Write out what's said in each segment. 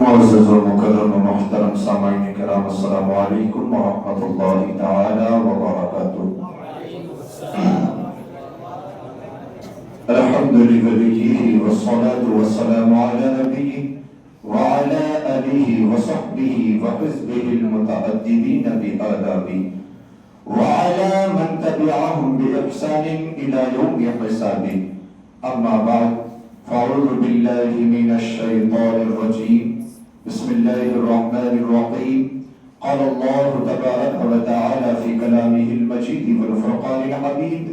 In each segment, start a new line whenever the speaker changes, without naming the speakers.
معزز و مکرم و محترم سامعین کرام، السلام علیکم ورحمۃ اللہ تعالی وبرکاتہ۔ الحمد لولیہ والصلاة والسلام علی نبیہ وعلی آلہ وصحبہ وحزبہ المتعددین بآدابہ وعلی من تبعہم بإحسان إلی یوم حسابہ، اما بعد فاعوذ باللہ من الشیطان الرجیم، بسم اللہ الرحمن الرحیم۔ قال اللہ تبارک و تعالی فی کلامہ المجید والفرقان الحمید،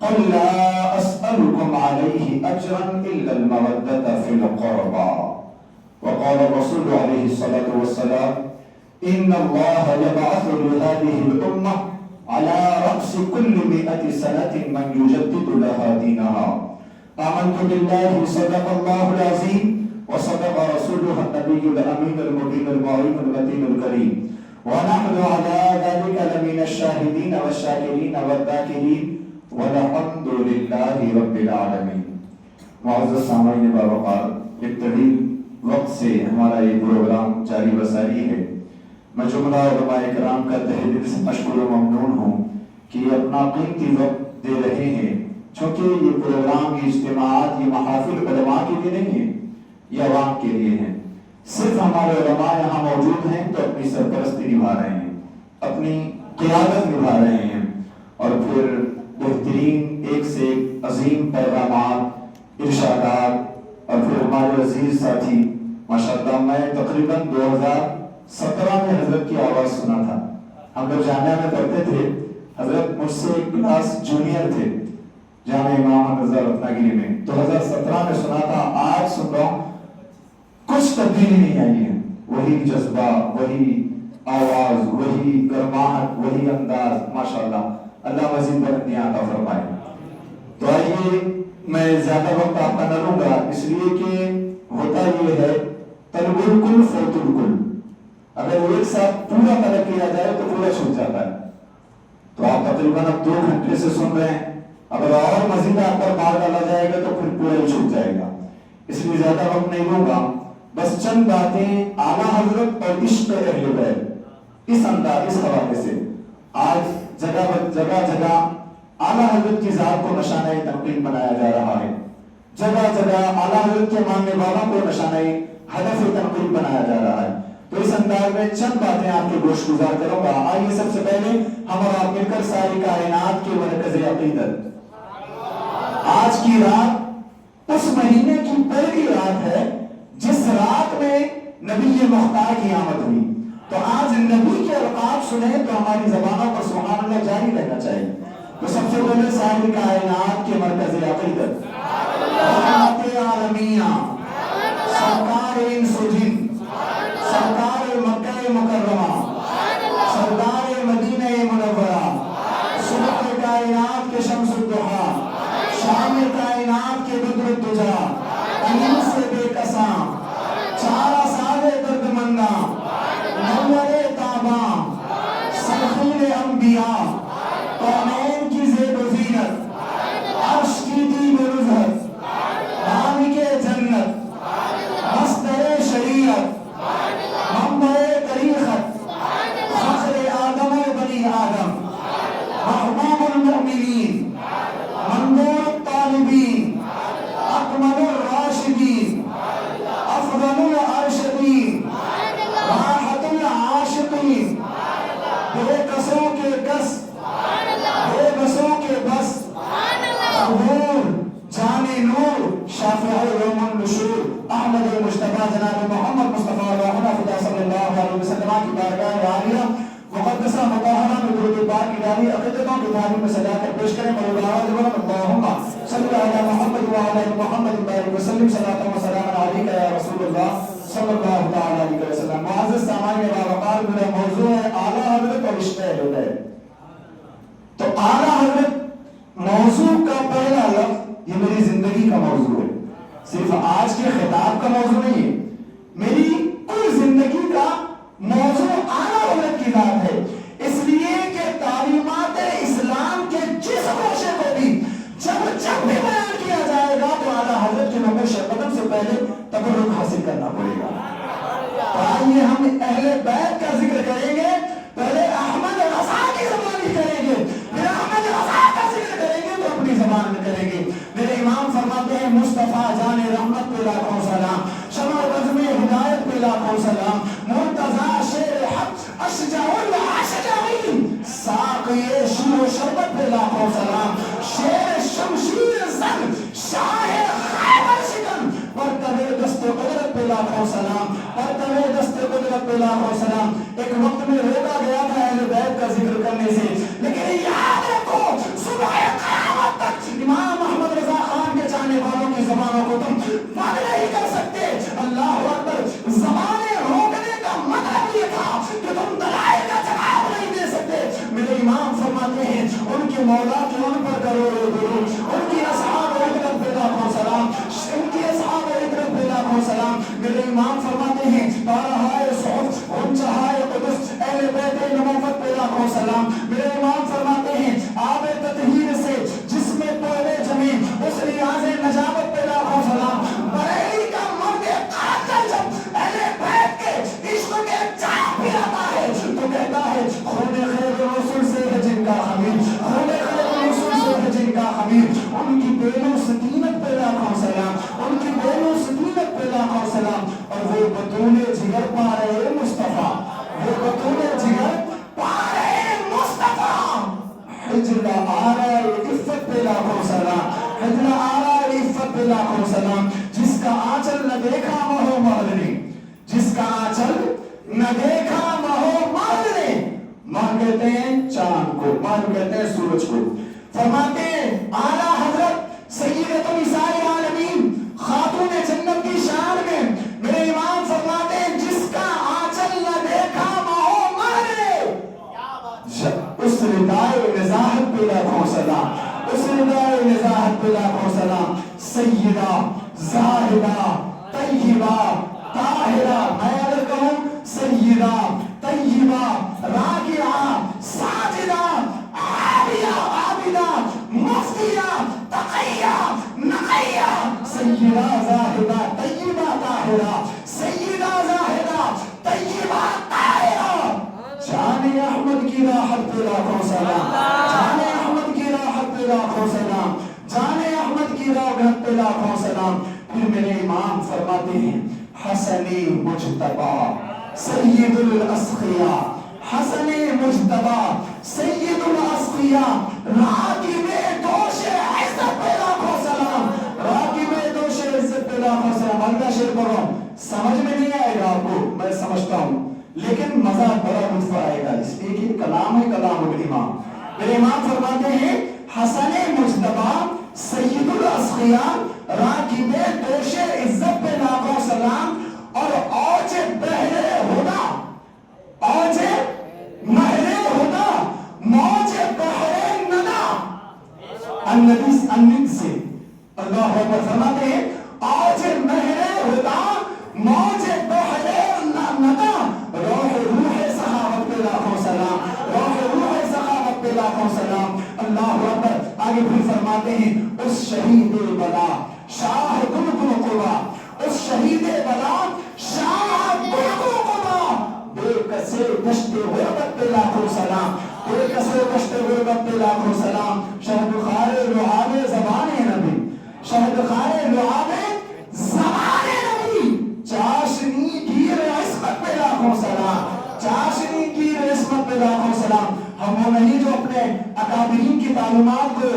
قل لا اسألکم علیہ اجرا الا المودۃ فی القربى، وقال الرسول علیہ الصلاة والسلام ان اللہ یبعث لهذه الامة على رأس كل 100 سنة من يجدد لها دينها، آمنت بالله صدق الله العظيم وصدق رسوله النبي الأمين المبين المعين المتين الكريم، ونحن على ذلك لمن الشاهدين والشاكرين والذاكرين والحمد لله رب العالمين۔ معزز سامعین باوقار، ایک طویل وقت سے ہمارا یہ پروگرام جاری وساری ہے۔ میں جملہ علماء کرام کا تہ دل سے مشکور و ممنون ہوں کہ یہ اپنا قیمتی وقت دے رہے ہیں، چونکہ یہ پروگرام، یہ اجتماعات، یہ محافل علماء کے لیے نہیں ہے، یہ عوام کے لیے ہیں۔ صرف ہمارے علماء یہاں موجود ہیں تو اپنی سرپرستی نبھا رہے ہیں، اپنی قیادت نبھا رہے ہیں، اور پھر بہترین ایک سے ایک عظیم پیغامات، ارشادات، اور پھر ہمارے عزیز ساتھی ماشاءاللہ۔ میں تقریباً 2017 میں حضرت کی آواز سنا تھا۔ ہم لوگ جامعہ میں پڑھتے تھے، حضرت مجھ سے ایک کلاس جونیئر تھے جامع امام رضا رتناگری میں، 2017 میں سنا تھا۔ آج سن رہا ہوں، کچھ تبدیلی نہیں آئی ہے، وہی جذبہ، وہی آواز، وہی گرماہٹ، وہی انداز، ماشاءاللہ۔ اللہ مزید برکتیں عطا فرمائے۔ تو آئیے، میں زیادہ وقت آپ کا نہ لوں گا، اس لیے کہ ہوتا یہ ہے طلب الکل فوت الکل۔ اگر ایک ساتھ پورا طلب کیا جائے تو پورا چھوٹ جاتا ہے۔ تو آپ تقریباً اب 2 گھنٹے سے سن رہے ہیں، اگر اور مزید آپ پر مار ڈالا جائے گا تو پھر پورا ہی چھوٹ جائے گا، اس لیے زیادہ وقت نہیں لوں گا۔ بس چند باتیں اعلیٰ حضرت اور عشق اہل بیت، اس انداز، اس حوالے سے آج جگہ جگہ اعلیٰ حضرت کی ذات کو نشانہ تنقید بنایا جا رہا ہے، جگہ جگہ اعلیٰ حضرت کے ماننے والوں کو نشانہ ہدف تنقید بنایا جا رہا ہے۔ تو اس انداز میں چند باتیں آپ کے گوش گزار کروں گا۔ آئیے سب سے پہلے ہم اور آپ مل کر ساری کائنات کے مرکز عقیدت، آج کی رات اس مہینے کی پہلی رات ہے جس رات میں نبی مختار کی آمد ہوئی، تو آج نبی کے القاب سنیں تو ہماری زبانوں پر سبحان اللہ جاری رہنا چاہیے۔ تو سب سے پہلے ساری کائنات کے مرکز عقیدت، رحمت عالمیہ، سرکار انس و جن، سرکار مکہ مکرمہ، سردار مدینہ منورہ، صبح کائنات کے شمس الضحیٰ، شام کائنات کے بدر الدجا، امین سے بے کساں، چارہ سال درد منداں، نور تاباں، سرخیل انبیاء، کونین کی زیب و زینت، عرش کی دیب و نزہت، مالک جنت، مصدر شریعت، منبع طریقت، فخر آدم بنی آدم، محبوب المؤمنین، منظور الطالبین، اکمل الراشدین، افضل الارشدین، راحت العاشقین، بے کسوں کے کس، بے بسوں کے بس، ظہور، جان نور، شافع یوم النشور، احمد مجتبی جناب محمد مصطفیٰ فدا صلی اللہ علیہ وسلم کی بارگاہ عالیہ مقدسہ مطہرہ میں درود پاک الہی عقیدتوں کی تعلیم میں سجا کر پیش کریں۔ اللہم صلی علی محمد وعلی محمد بارک وسلم، صلاۃ و سلام علیک یا رسول اللہ صلی اللہ تعالی علیہ وسلم۔ معزز سامعین باوقار، میرا موضوع ہے اعلیٰ حضرت اور عشق اہل بیت۔ تو اعلیٰ حضرت موضوع کا پہلا لفظ یہ میری زندگی کا موضوع ہے، صرف آج کے خطاب کا موضوع نہیں ہے، میری کل زندگی کا موضوع اعلیٰ حضرت کی ذات ہے، اس لیے کہ تعلیمات اسلام کے جس گوشے کو بھی جب بھی بیان کیا جائے گا تو اعلیٰ حضرت کے نقش قدم سے پہلے تبرک حاصل کرنا پڑے گا۔
آئیے ہم اہل بیت کا ذکر کریں گے. پہلے احمد رضا کی زبانی کریں گے, پھر احمد رضا کا ذکر کریں گے تو اپنی زبان میں کریں گے. میرے امام فرماتے ہیں مصطفیٰ جان رحمت پہ لاکھوں سلام, شمع بزم ہدایت پہ لاکھوں سلام, مرتضیٰ شیر حق اشجع الاشجعین, ساقی شیر و شربت پہ لاکھوں سلام, شیر شمشیر زن شاہ خیبر شکن, مرتبہ دست قدرت پہ لاکھوں سلام, مرتبہ دست قدرت پہ لاکھوں سلام. ایک وقت میں روکا گیا تھا اہل بیت کا ذکر کرنے سے, لیکن یاد رکھو صبح قیامت تک امام احمد رضا خان کے چاہنے والوں کی زبانوں کو تم بند نہیں کر سکتے. اللہ اکبر. زبانیں روکنے کا مطلب یہ تھا کہ تم دلائل کا جواب نہیں دے سکتے. میرے امام فرماتے ہیں ان کے مولا کے ان پر کروڑوں درود, ان کی اصحاب عطرت پہ لاکھوں سلام, ان کی اصحاب عطرت پہ لاکھوں سلام. میرے امام فرماتے ہیں بارہائے صحف غنچہائے قدس اہل بیت نبوت پہ لاکھوں سلام. میرے امام فرماتے ہیں آب تطہیر سے جس میں پہلے زمین اس ریاض نجابت پہ لاکھوں سلام. بریلی کا مرد قاتل جب اہل بیت کے عشق کے چاہ پلاتا ہے تو کہتا ہے خون خیر رسول سے ہے جن کا حمید, خون خیر رسول سے ہے جن کا حمید. ان کی بینوں سکینت پہ لاکھوں سلام, ان کی بینوں سکینت پہ لاکھوں سلام. اور وہ بطول جگر پا رہے مصطفیٰ, وہ بطول جگر پا رہے مصطفیٰ. حجرہ آرہ عفت پہ لاکھوں سلام, حجرہ آرہ عفت پہ لاکھوں سلام. جس کا آنچل نہ دیکھا مہو محل نے, جس کا آنچل نہ دیکھا مہو محل نے. ماں کہتے ہیں چاند کو, ماں کہتے ہیں سورج کو. فرماتے ہیں اعلیٰ حضرت سیدۃ نساء العالمین خاتون جنت کی شان میں میرے امام فرماتے ہیں جس کا آنچل نہ دیکھا مہو محل نے. اس ردائے نزاہت پہ لاکھوں سلام, اس ردائے نزاہت پہ لاکھوں سلام. سیدہ زاہدہ طیبہ طاہرہ, میں اگر کہوں سیدہ طیبہ راکعہ ساجدہ عابدہ مفتیہ تقیہ نقیہ, سیدہ زاہدہ طیبہ طاہرہ, سیدہ زاہدہ طیبہ طاہرہ. جان احمد کی راحت پہ لاکھوں سلام, جان احمد کی راحت پہ لاکھوں سلام, جان احمد کی راحت پہ لاکھوں سلام. پھر میرے امام فرماتے ہیں حسن مجتبی سید الاسقیاء, حسن مجتبی سید الاسقیاء, راکب دوش عزت پہ لاکھوں سلام, راکب دوش عزت پہ لاکھوں سلام. اگلا شعر پڑھو, سمجھ میں نہیں آئے گا آپ کو, میں سمجھتا ہوں, لیکن مزہ بڑا لطف آئے گا, اس لیے کہ کلام ہے کلام الامام. میرے امام فرماتے ہیں حسن مجتبی سید الاسقیاء, راکب دوش عزت پہ لاکھوں سلام. اور اوج بحر ہدا, اوج مہر ہدا, موج بحر ندا, الند سے اللہ اکبر. فرماتے ہیں اوج مہر ہدا موج بحر ندا, روح روح سخاوت پہ لاکھوں سلام, روح روح سخاوت پہ لاکھوں سلام. اللہ اکبر. آگے پھر فرماتے ہیں اس شہید بلا شاہ گلگل قبا, اس شہید بلا شاہ گلگل قبا, بے کسے دشت غربت پہ لاکھوں سلام, بے کسے دشت غربت پہ لاکھوں سلام. شہد خار لعاب زبان نبی, شہد خار لعاب زبان نبی, چاشنی گیر عصمت پہ لاکھوں سلام, چاشنی گیر عصمت پہ لاکھوں سلام. ہم وہ نہیں جو اپنے اکابرین کی تعلیمات کو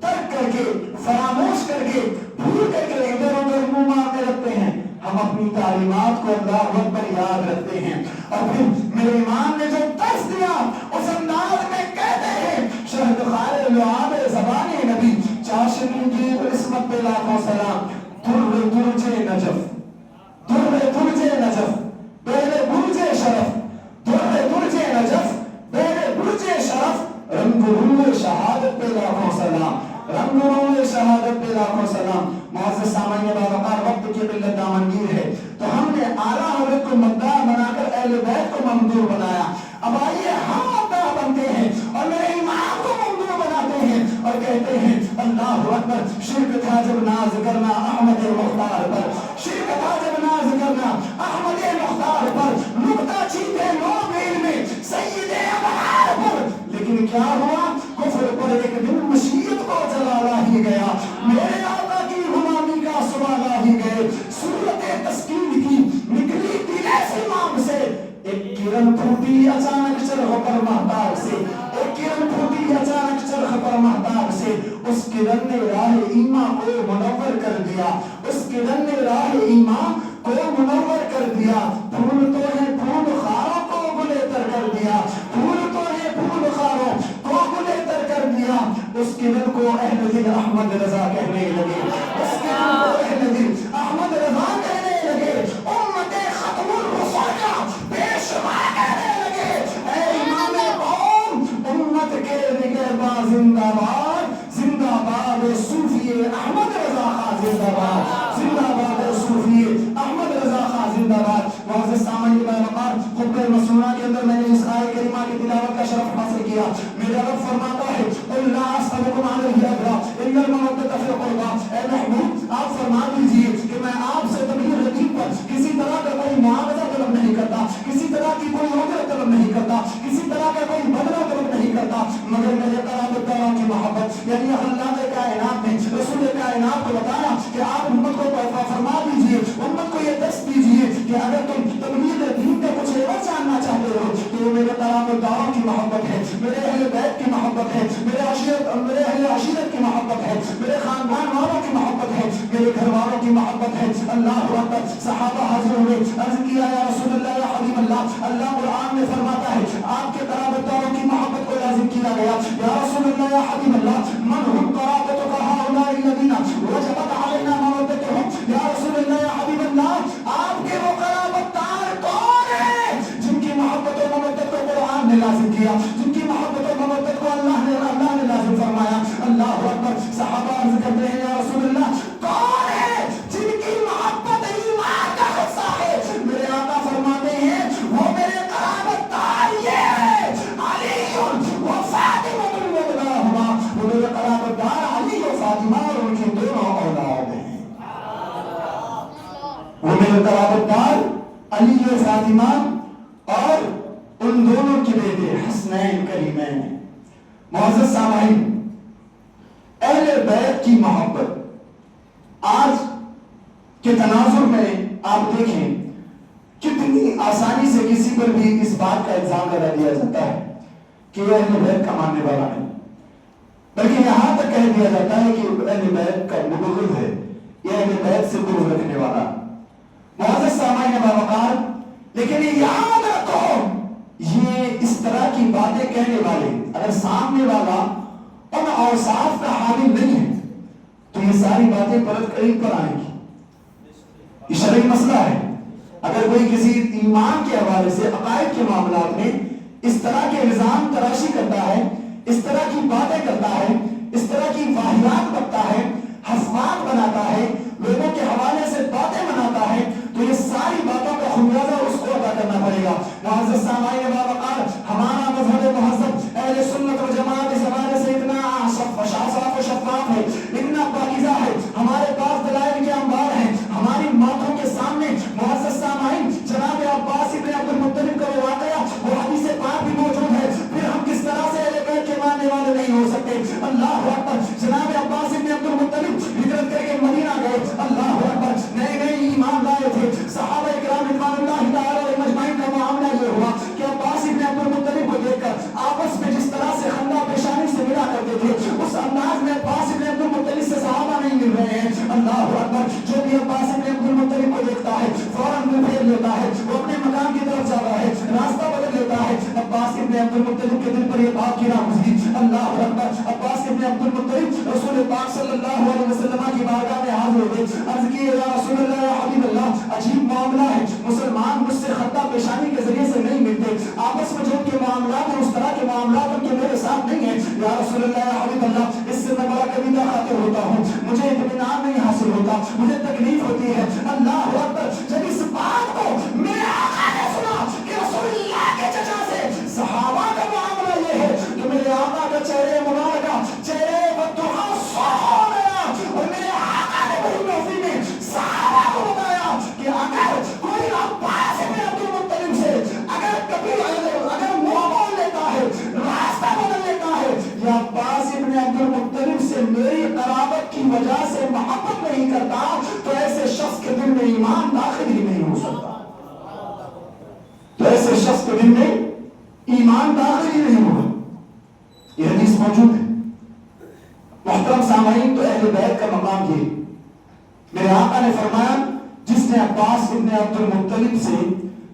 ترک کر کے فراموش کر کے بھول کر کے ادھر ادھر منہ مارتے رکھتے ہیں, ہم اپنی تعلیمات کو اللہ اکبر یاد رکھتے ہیں. اور پھر میرے امام نے جو درس دیا اس انداز میں کہتے ہیں شہد خار لعاب زبان نبی, چاشنی گیر عصمت پہ لاکھوں سلام. در درج نجف, در درج نجف بیر برج شرف, در درج نجف بیر برج شرف, رنگ روح شہادت پہ لاکھوں سلام, رنگ روح شہادت پہ لاکھوں سلام. معزز سامعین باوقار, وقت کی قلت دامنگیر ہے تو ہم نے اعلیٰ حضرت کو مقدار بنا کر اہل بیت کو ممدوح بنایا. اب آئیے ہم مقدار بنتے ہیں اور میرے امام کو ممدوح بناتے ہیں اور کہتے ہیں اللہ اکبر. شرک تھا جب ناز کرنا احمد مختار پر, شرک تھا جب ناز کرنا احمد مختار پر, صورت تسکین کی نکلی دل سے مام سے ایک کرن پھوٹی اچانک چرخ پر مہتاب سے، ایک کرن پھوٹی اچانک چرخ پر مہتاب سے، اس کرن نے راہ ایمان کو منور کر دیا، اس کرن نے راہ ایمان کو منور کر دیا، پھول تو ہے پھول خاروں کو گلے تر کر دیا، پھول تو ہے پھول خاروں کو گلے تر کر دیا، اس کرن کو اہل دل احمد رضا کہنے لگے، اس کرن کو اہل دل احمد رضا کہنے لگے، امت ختم الرسل کا پیشوا کہنے لگے، اے امام قوم امت کے نگہباں زندہ باد، زندہ باد صوفی احمد رضا خان زندہ باد، زندہ باد صوفی احمد رضا خان زندہ باد۔ معزز سامعین باوقار، خطبہ مسنونہ کے اندر میں نے اس آیت کریمہ کی تلاوت کا شرف حاصل کیا۔ میرا رب فرماتا ہے قل لا اسألکم علیہ اجرا الا المودۃ فی القربى، اے محبوب آپ فرما دیجئے کہ میں آپ سے تبلیغ دین پر کسی طرح کا کوئی معاوضہ طلب نہیں کرتا، کسی طرح کی کوئی اجرت طلب نہیں کرتا، کسی طرح کا کوئی بدلہ طلب نہیں کرتا، مگر میرے قرابت داروں کی محبت، یعنی اللہ کائنات نے رسول کائنات کو بتایا کہ آپ امت کو فرما دیجئے، امت کو یہ دست دیجئے کہ اگر تم تبلیغ دین کا کچھ اور جاننا چاہتے ہو تو میرے قرابت داروں کی محبت ہے، میرے اہل بیت کی محبت ہے، میرے اہل عشیرت کی محبت ہے، میرے خاندان والوں کی محبت ہے، میرے گھر والوں کی محبت ہے۔ اللہ اکبر۔ صحابہ حاضر ہوئے، عرض کیا یا رسول اللہ یا حبیب اللہ، اللہ قرآن میں فرماتا ہے آپ کے قرابت داروں کی محبت کو لازم کیا گیا، یا رسول اللہ یا حبیب اللہ من ہم قرابتک ہؤلاء الذین وجبت علینا مودتهم، یا رسول اللہ یا حبیب اللہ آپ کے وہ قرابت دار کون ہیں جن کی محبت و مودت کو قرآن نے لازم کیا، جن کی محبت و مودت کو اللہ نے لازم فرمایا۔ اللہ اکبر۔ صحابہ عرض کرتے ہیں یا رسول اللہ کون ہے جن کی محبت ایمان کا حصہ ہے؟ میرے آقا فرماتے ہیں وہ میرے قرابت دار یہ ہے علی و فاطمہ رضیاللہ، وہ میرے قرابت دار علی و فاطمہ اور ان کی دونوں اولاد ہیں، وہ میرے قرابت دار علی و فاطمہ اور ان دونوں کے بیٹے حسنین کریمین۔ معزز سامعین، اہل بیت کی محبت آج کے تناظر میں آپ دیکھیں کتنی آسانی سے کسی پر بھی اس بات کا الزام لگا دیا جاتا ہے کہ وہ اہل بیت کا ماننے والا ہے، بلکہ یہاں تک کہہ دیا جاتا ہے کہ اہل بیت کا مبغض ہے، یہ اہل بیت سے بغض رکھنے والا۔ معزز سامعین باوقار، لیکن یاد رکھو یہ اس طرح کی باتیں کہنے والے اگر سامنے والا ان اوصاف کا حامل نہیں ہے تو یہ ساری باتیں پلٹ قریب پر آئیں گی۔ یہ شرعی مسئلہ ہے۔ اگر کوئی کسی ایمان کے حوالے سے عقائد کے معاملات میں اس طرح کے الزام تراشی کرتا ہے، اس طرح کی باتیں کرتا ہے، اس طرح کی واہیات کرتا ہے، حفوات بناتا ہے، لوگوں کے حوالے سے باتیں بناتا ہے، تو یہ ساری باتوں کا خمیازہ اس کو ادا کرنا پڑے گا۔ معزز سامعین باوقار، ہمارا مذہب مہذب اہل سنت و جماعت اس حوالے سے اتنا صاف و شفاف ہے، اتنا پاکیزہ ہے، ہمارے پاس دلائل کے انبار ہیں، ہماری ماتھوں کے سامنے معزز سامعین جناب عباس ابن عبد المطلب کا وہ واقعہ وہ حدیث پاک بھی موجود ہے، پھر ہم کس طرح سے اہل بیت کے ماننے والے نہیں ہو سکتے؟ اللہ اکبر۔ جناب عباس ابن عبد المطلب ہجرت کر کے مدینہ گئے، اللہ اکبر، نئے نئے ایمان لائے تھے۔ صحابہ کرام رضوان اللہ تعالی علیہم اجمعین کا معاملہ یہ ہوا کہ عباس ابن عبد المطلب کو دیکھ کر آپس میں جس طرح سے خندہ پیشانی سے ملا کرتے تھے اس انداز میں عباس ابن عبد المطلب سے صحابہ نہیں مل رہے ہیں۔ اللہ اکبر۔ جو بھی عباس ابن عبد المطلب کو دیکھتا ہے فوراً منہ پھیر لیتا ہے، وہ اپنے مکان کی طرف جا رہا ہے، راستہ بدل لیتا ہے۔ عباس ابن عبد المطلب کے دل پر یہ بات کی راہ گزری۔ اللہ اکبر۔ عباس ابن عبد المطلب رسول پاک صلی اللہ علیہ وسلم کی بارگاہ میں حاضر ہوئے، عرض کی یا رسول اللہ یا حبیب اللہ عجیب معاملہ ہے، مسلمان مجھ سے خطہ پیشانی کے ذریعے سے نہیں ملتے، آپس میں جو ان کے معاملات ہیں اس طرح کے معاملات ان کے میرے ساتھ نہیں ہیں، یا رسول اللہ یا حبیب اللہ اس سے میں بڑا کبیرہ خاطر ہوتا ہوں، مجھے اطمینان نہیں حاصل ہوتا، مجھے تکلیف ہوتی ہے۔ اللہ اکبر۔ جب اس بات کو میرے آقا نے سنا کہ رسول اللہ کے چچا سے صحابہ کا معاملہ یہ ہے تو میرے آقا کا چہرے مبارکہ چہرے بددعا سرخ ہو گیا، اور میرے آقا نے بڑی محفل میں صحابہ کو بتایا کہ اگر کوئی عباس ابن عبد المطلب سے اگر منہ موڑ لیتا ہے، راستہ بدل لیتا ہے، یا عباس ابن عبد المطلب سے میری قرابت کی وجہ سے محبت نہیں کرتا، تو ایسے شخص کے میں ایمان داخل ہی نہیں ہو سکتا. تو ایسے شخص کے دل میں ایمان داخل ہی نہیں ہوگا. یہ حدیث موجود ہے. محترم سامعین، تو اہل بیت کا مقام یہ. میرے آقا نے فرمایا جس نے عباس ابن عبد المطلب سے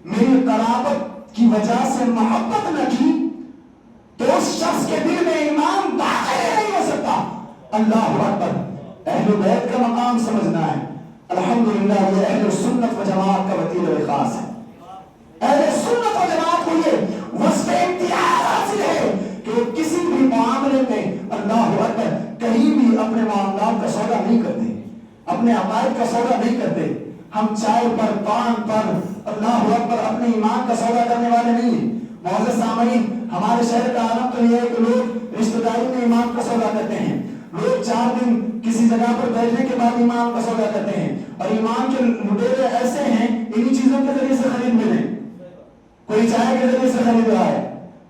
میری قرابت کی وجہ سے محبت نہ کی تو اس شخص کے دل میں ایمان داخل نہیں ہو سکتا. اللہ اکبر. اہل بیت کا مقام سمجھنا ہے. الحمدللہ یہ اہل سنت و جماعت کا وتیرہ خاص ہے. اہل سنت و جماعت کو یہ وصف امتیاز حاصل ہے کہ وہ کسی بھی معاملے میں اللہ اکبر کہیں بھی اپنے معاملات کا سودا نہیں کرتے، اپنے عقائد کا سودا نہیں کرتے. ہم چائے پر، پان پر اللہ اکبر اپنے ایمان کا سودا کرنے والے نہیں ہیں. معزز سامعین، ہمارے شہر کا عالم تو یہ ہے کہ لوگ رشتہ داری میں ایمان کا سودا کرتے ہیں. لوگ 4 دن کسی جگہ پر بیٹھنے کے بعد ایمان کا سودا کرتے ہیں. اور ایمان کے لٹیرے ایسے ہیں انہی چیزوں کے ذریعے سے خرید ملیں. کوئی چائے کے ذریعے سے خرید رہا ہے،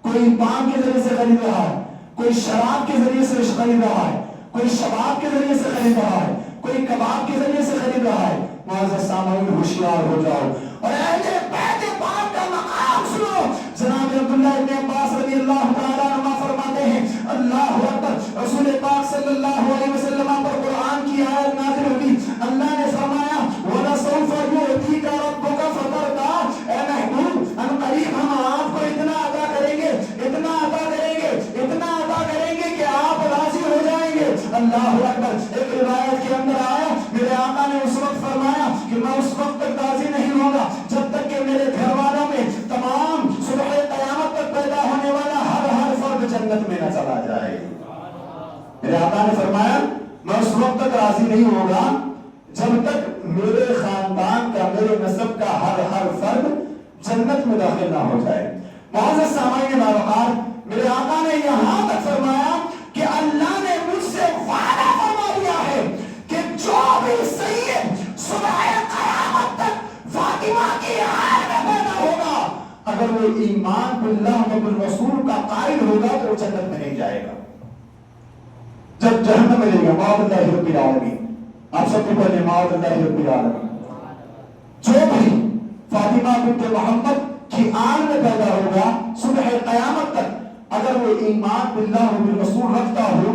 کوئی پان کے ذریعے سے خرید رہا ہے، کوئی شراب کے ذریعے سے خرید رہا ہے، کوئی شباب کے ذریعے سے خرید رہا ہے، کوئی کباب کے ذریعے سے خرید رہا ہے. معزز سامعین ہوشیار ہو جاؤ اور اہل بیت پاک کا مقام سنو. جناب عبداللہ ابن عباس رضی اللہ تعالیٰ عنہ فرماتے ہیں اللہ اکبر رسول پاک صلی اللہ علیہ وسلم پر قرآن کی آیت نازل ہوئی. اللہ نے فرمایا وَلَسَوْفَ يُؤْتِيكَ رَبُّكَ فَتَرْضَىٰ. اے محبوب ان قریب ہم آپ کو اتنا عطا کریں گے، اتنا عطا کریں گے، اتنا عطا کریں گے کہ آپ راضی ہو جائیں گے. اللہ اکبر. ایک روایت کے اندر آیا میرے آقا نے اس وقت فرمایا کہ میں اس وقت تک راضی نہیں ہوگا جب تک کہ میرے گھر والوں میں تمام صبح قیامت تک پیدا ہونے والا ہر فرد جنت میں نہ چلا جائے. میرے آقا نے فرمایا میں اس وقت تک راضی نہیں ہوگا جب تک میرے خاندان کا، میرے نسب کا ہر فرد جنت میں داخل نہ ہو جائے. معزز سامعین باوقار، میرے آقا نے یہاں تک فرمایا کہ اللہ نے مجھ سے وعدہ فرما دیا ہے کہ جو بھی سید صبح قیامت تک فاطمہ کی حال میں پیدا ہوگا اگر وہ ایمان باللہ و بالرسول کا قائل ہوگا تو وہ جنت میں نہیں جائے گا. جب جہنم میں لے گا معاذ اللہ رب العالمین. آپ سب کو پڑھیں معاذ اللہ رب العالمین. جو بھی فاطمہ بنت محمد کی آن میں پیدا ہوگا صبح قیامت تک اگر وہ ایمان باللہ و بالرسول رکھتا ہو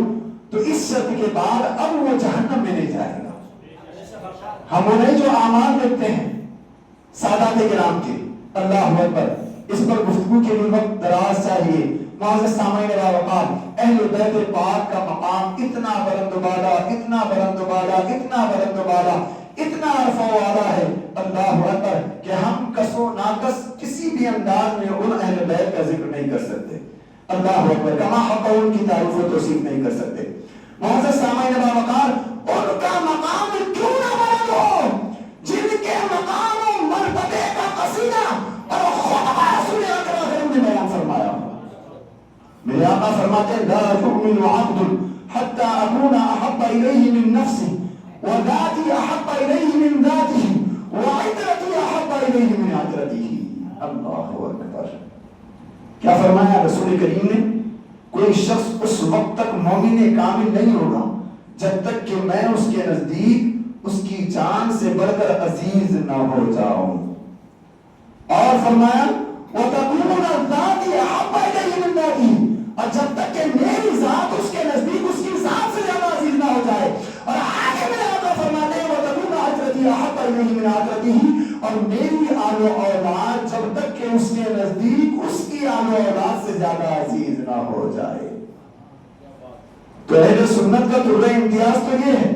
تو اس شرط کے بعد اب وہ جہنم میں نہیں جائے گا. ہم وہ نہیں جو اعمال دیکھتے ہیں سادات کرام کے. اللہ اکبر. اس پر گفتگو کے لیے وقت دراز چاہیے. معزز سامعین باوقار، اہل بیت پاک کا مقام اتنا بلند و بالا، اتنا بلند و بالا، اتنا بلند و بالا، اتنا عرفہ والا ہے اللہ اکبر کہ ہم کس و ناقص کسی بھی انداز میں ان اہل بیت کا ذکر نہیں کر سکتے. اللہ اکبر. کما حق ان کی تعریف و توصیف نہیں کر سکتے. معزز سامعین باوقار، ان کا مقام کیوں نہ بلند ہو جن کے مقام و مرتبے کا قصیدہ اور خطبہ رسول اکرم نے بیان فرمایا. میرے آقا فرماتے ہیں لا يؤمن عبد حتى اكون احب اليه من نفسه وذاتي احب اليه من ذاته وعترتي احب اليه من عترته. اللہ اکبر. کیا فرمایا رسول کریم نے؟ کوئی شخص اس وقت تک مومن کامل نہیں ہوگا جب تک کہ میں اس کے نزدیک اس کی جان سے بڑھ کر عزیز نہ ہو جاؤں. اور فرمایا وَتَكُونَ ذَاتِي أَحَبَّ إِلَيْهِ مِنْ ذَاتِهِ. اور جب تک کہ میری ذات اس کے نزدیک اس کی ذات سے زیادہ عزیز نہ ہو جائے. اور آگے میرے آقا فرماتے ہیں وَتَكُونَ عَتْرَتِي أَحَبَّ إِلَيْهِ مِنْ عَتْرَتِهِ. اور میری آل و اولاد جب تک کہ اس کے نزدیک اس کی آل و اولاد سے زیادہ عزیز نہ ہو جائے. تو اہل سنت کا طرز امتیاز تو یہ ہے،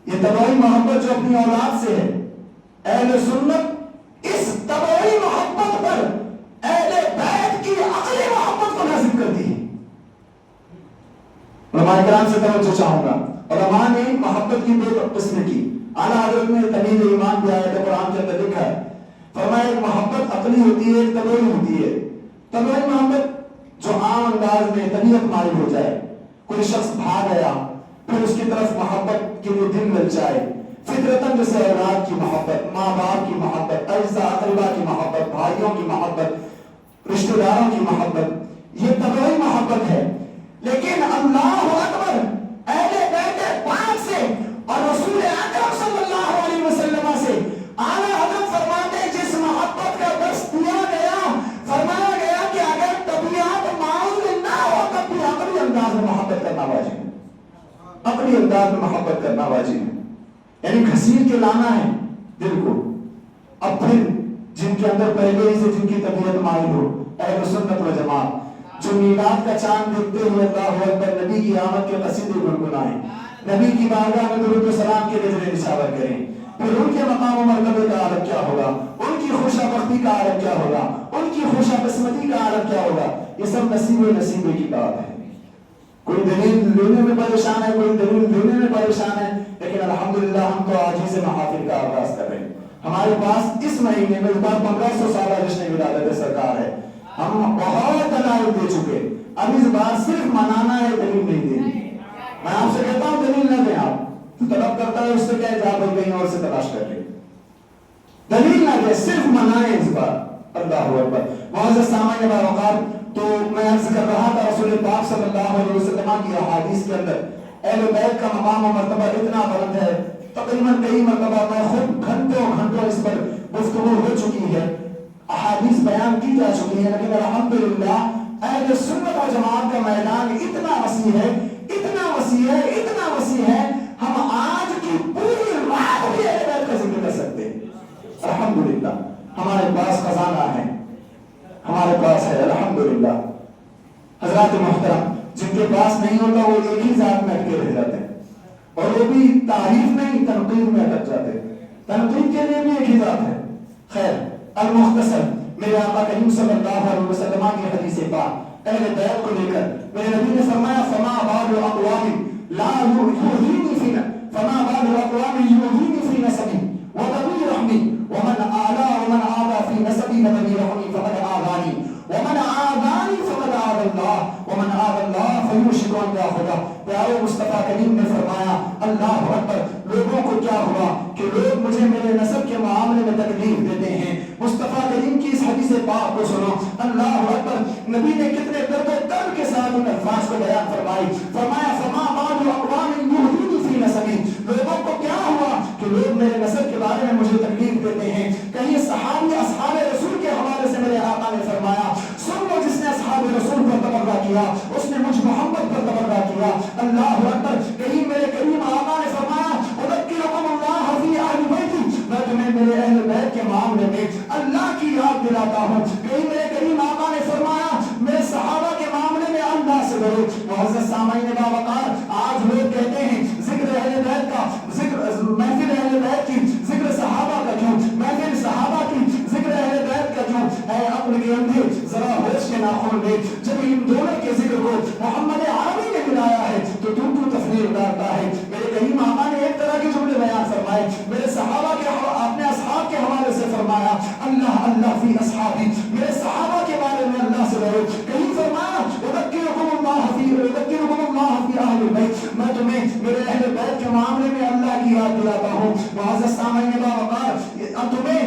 یہ طبعی محبت جو اپنی اولاد سے ہے. اہل سنت اس طبعی محبت پر اہل بیت کی عقلی محبت کو نازل کرتی ہے. علماء کرام سے توجہ چاہوں گا. علماء نے محبت کی دو قسم کی. اعلیٰ حضرت نے تمیز ایمان بھی آیت قرآن کے اندر لکھا ہے. فرمایا ایک محبت عقلی ہوتی ہے، ایک طبعی ہوتی ہے. طبعی محبت جو عام انداز میں طبیعت مائل ہو جائے. کوئی شخص بھاگ گیا پھر اس کی طرف محبت کے لیے دل مل جائے. فطرتاً جیسے اولاد کی محبت، ماں باپ کی محبت، اعزاء اقربا کی محبت، بھائیوں کی محبت، رشتہ داروں کی محبت، یہ طبعی محبت ہے. لیکن اللہ اکبر اہل بیت پاک سے اور رسول اکرم صلی اللہ علیہ وسلم سے اولاد میں محبت کرنا واجب ہے، یعنی گھسیٹ کے لانا ہے دل کو. اب پھر جن کے اندر پہلے ہی سے جن کی طبیعت مائل ہو، اہل سنت و جماعت، جو میلاد کا چاند دیکھتے ہوئے اللہ اکبر نبی کی آمد کے قصیدے گنگنائیں، نبی کی بارگاہ میں درود و سلام کے نظر نشاور کریں، پھر ان کے مقام و مرتبے کا عالم کیا ہوگا، ان کی خوشا بختی کا عالم کیا ہوگا، ان کی خوشا قسمتی کا عالم کیا ہوگا. یہ سب نصیب و نصیبے کی بات ہے. کوئی دلیل لینے میں پریشان ہے، کوئی دلیل دینے میں پریشان ہے، لیکن الحمدللہ ہم تو آج ہی سے محافل کا آغاز کر رہے ہیں. ہمارے پاس اس مہینے میں 1500 سالہ جشن ولادت سرکار ہے. ہم بہت دلائل دے چکے، اب اس بار صرف منانا ہے، دلیل نہیں دینی. میں آپ سے کہتا ہوں دلیل نہ دیں. آپ تو طلب کرتا ہے اس سے کہے جا بھائی کہیں اور سے تلاش کر لیں. دلیل نہ دیں، صرف منائیں اس بار. اللہ اکبر. معزز سامعین باوقار، تو میں عرض کر رہا تھا رسول پاک صلی اللہ علیہ وسلم کی احادیث کے اندر اہل بیت کا مقام و مرتبہ اتنا بلند ہے. تقریباً کئی مرتبہ میں خود گھنٹوں اس پر گفتگو ہو چکی ہے، احادیث بیان کی جا چکی ہے، لیکن الحمدللہ اہل سنت و جماعت کا میدان اتنا وسیع ہے، اتنا وسیع ہے، اتنا وسیع ہے، ہم آج کی پوری رات بھی اہل بیت کا ذکر کر سکتے ہیں. الحمدللہ ہمارے پاس خزانہ ہے، ہمارے پاس ہے الحمدللہ. حضرات محترم، جن کے پاس نہیں ہوتا وہ ایک ہی ذات میں اٹکے رہ جاتے ہیں، اور وہ بھی تعریف نہیں تنقید میں اٹک جاتے ہیں. تنقید کے لیے بھی ایک ہی ذات ہے. خیر، المختصر، میرے آقا کریم صلی اللہ علیہ وسلم کی حدیث پاک اہل بیت کو لے کر میرے نبی نے فرمایا فما بال اقوام لا یؤذینی فی فما بال اقوام یؤذینی فی نسبی وذوی رحمی ومن آلا ومن آلا فی نسبی وذوی رحمی فقد آذانی ومن آذانی فقد آذى اللہ ومن آذى اللہ فیوشک ان یاخذہ. پیارے مصطفیٰ کریم نے فرمایا اللہ اکبر، لوگوں کو کیا ہوا کہ لوگ مجھے میرے نسب کے معاملے میں تکلیف دیتے ہیں. مصطفیٰ کریم کی اس حدیث پاک کو سنو. اللہ اکبر، نبی نے کتنے درد و درد کے ساتھ ان الفاظ کو بیان فرمائی. فرمایا فما بال اقوام یؤذونی فی نسبی، لوگوں کو کیا ہوا کہ لوگ میرے نسب کے بارے میں مجھے تکلیف دیتے ہیں. کہیں صحابی اصحاب رسول کے حوالے سے میرے آقا نے فرمایا سن لو، جس نے اصحاب رسول پر تبرہ کیا اس نے مجھ محمد پر تبرہ کیا. اللہ اکبر. کہیں میرے کریم آقا نے فرمایا اذکرکم اللہ فی اہل بیتی، میں تمہیں میرے اہل بیت کے معاملے میں اللہ کی یاد دلاتا ہوں. کہیں میرے کریم آقا نے فرمایا میرے صحابہ کے معاملے میں اللہ سے ڈرو. معزز سامعین باوقار، آج لوگ کہتے ہیں ذکر اہل بیت کا، ذکر محفل اہل بیت کی، ذکر صحابہ کا کیوں، محفل صحابہ کی، ذکر اہل بیت کا کیوں؟ اے عقل کے اندھے، ذرا ہوش کے ناخن لے. جب ان دونوں کے ذکر کو محمد عربی نے ملایا ہے تو تو تفریح ڈالتا ہے. میرے کریم آقا نے ایک طرح کے جملے بیان فرمائے، میرے صحابہ کے اپنے اصحاب کے حوالے سے فرمایا اللہ اللہ فی اصحابی، میرے صحابہ کے بارے میں اللہ سے ڈرو. کہیں فرمایا اذکرکم اللہ فی اہل بیت، میں تمہیں میرے اہل بیت کے معاملے میں اللہ کی یاد دلاتا ہوں. معزز سامعین باوقار، تمہیں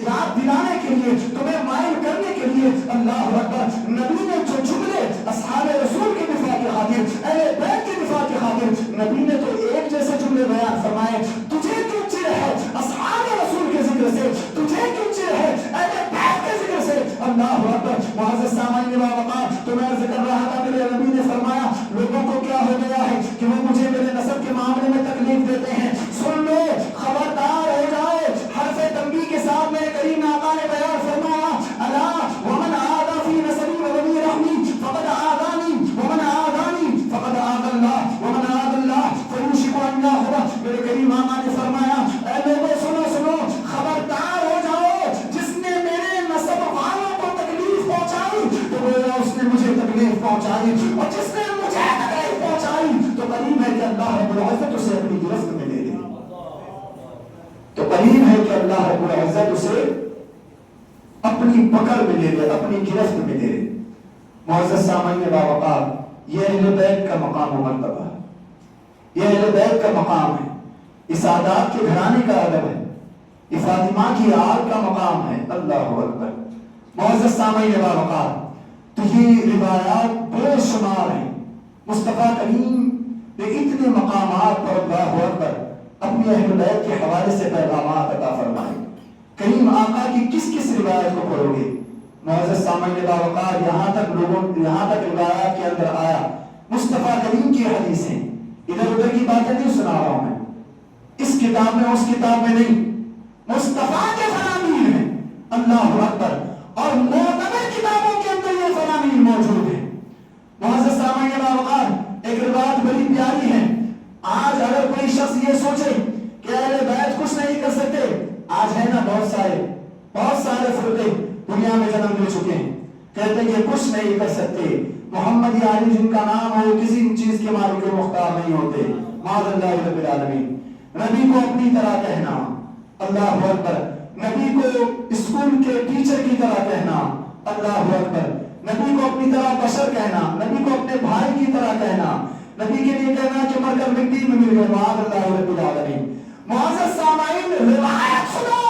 یاد دلانے کے لیے، تمہیں مائل کرنے کے لیے اللہ اکبر، نبی نے جو جملے اصحاب رسول کے دفاع کی خاطر، اہل بیت کے دفاع کی خاطر، نبی نے تو ایک جیسے جملے بیان فرمائے. تجھے کیوں چڑ ہے اصحاب رسول کے ذکر سے، تجھے کیوں چڑ ہے اہل بیت کے ذکر سے؟ اللہ اکبر. معزز سامعین باوقار، تو میں عرض کر رہا تھا میرے نبی نے فرمایا لوگوں کو کیا ہو گیا ہے کہ وہ مجھے میرے نسب کے معاملے میں تکلیف دیتے ہیں. سن لو، خبردار ہو جاؤ. حرف تنبیہ کے ساتھ میرے کریم آقا نے بیان فرمایا الا ومن آذى فی نسبی وذوی رحمی فقد آذانی ومن آذانی فقد آذى اللہ ومن آذى اللہ فیوشک ان یاخذہ. میرے کریم آقا نے فرمایا اے لوگوں سنو سنو، خبردار ہو جاؤ، جس نے میرے نسب والوں کو تکلیف پہنچائی تو گویا اس نے مجھے تکلیف پہنچائی، اور جس نے مجھے تکلیف پہنچائی تو قریب ہے کہ اللہ رب العزت اسے اپنی گرفت میں لے لے. تو قریب ہے کہ اللہ رب العزت اسے اپنی پکڑ میں لے لے، اپنی گرفت میں لے لے. معزز سامعین باوقار، یہ اہل بیت کا مقام و مرتبہ ہے، یہ اہل بیت کا مقام ہے، یہ سادات کے گھرانے کا ادب ہے، یہ فاطمہ کی آل کا مقام ہے. اللہ اکبر. معزز سامعین باوقار، تو یہ روایات بے شمار ہیں. مصطفیٰ کریم نے اتنے مقامات پر اللہ اکبر اپنی اہل بیت کے حوالے سے پیغامات عطا فرمائے. کریم آقا کی کس کس روایت کو پڑھو گے؟ معزز سامعین باوقار، یہاں تک روایات کے اندر آیا مصطفیٰ کریم کی حدیثیں ادھر ادھر کی باتیں نہیں سنا رہا ہوں میں، اس کتاب میں اس کتاب میں نہیں، مصطفیٰ کے فرامین ہیں، اللہ اکبر، اور معتبر کتابوں کے اندر یہ فرامین موجود ہیں۔ معزز سامعین باوقار، ایک روایت بڑی پیاری ہے۔ آج اگر کوئی شخص یہ سوچے کہ اہل بیت کچھ نہیں کر سکتے، آج ہے نا بہت سارے فرقے دنیا میں جنم لے چکے ہیں، کہتے ہیں کہ کچھ نہیں کر سکتے، محمد علی جن کا نام ہے وہ کسی چیز کے مالک و مختار نہیں ہوتے، معاذ اللہ رب العالمین۔ نبی کو اپنی طرح کہنا، اللہ اکبر، نبی کو اسکول کے ٹیچر کی طرح کہنا، اللہ اکبر، نبی کو اپنی طرح بشر کہنا، نبی کو اپنے بھائی کی طرح کہنا، نبی کے لیے کہنا کہ مر کر مٹی میں مل گئے، معاذ اللہ رب العالمین۔ معزز سامعین، روایت سنو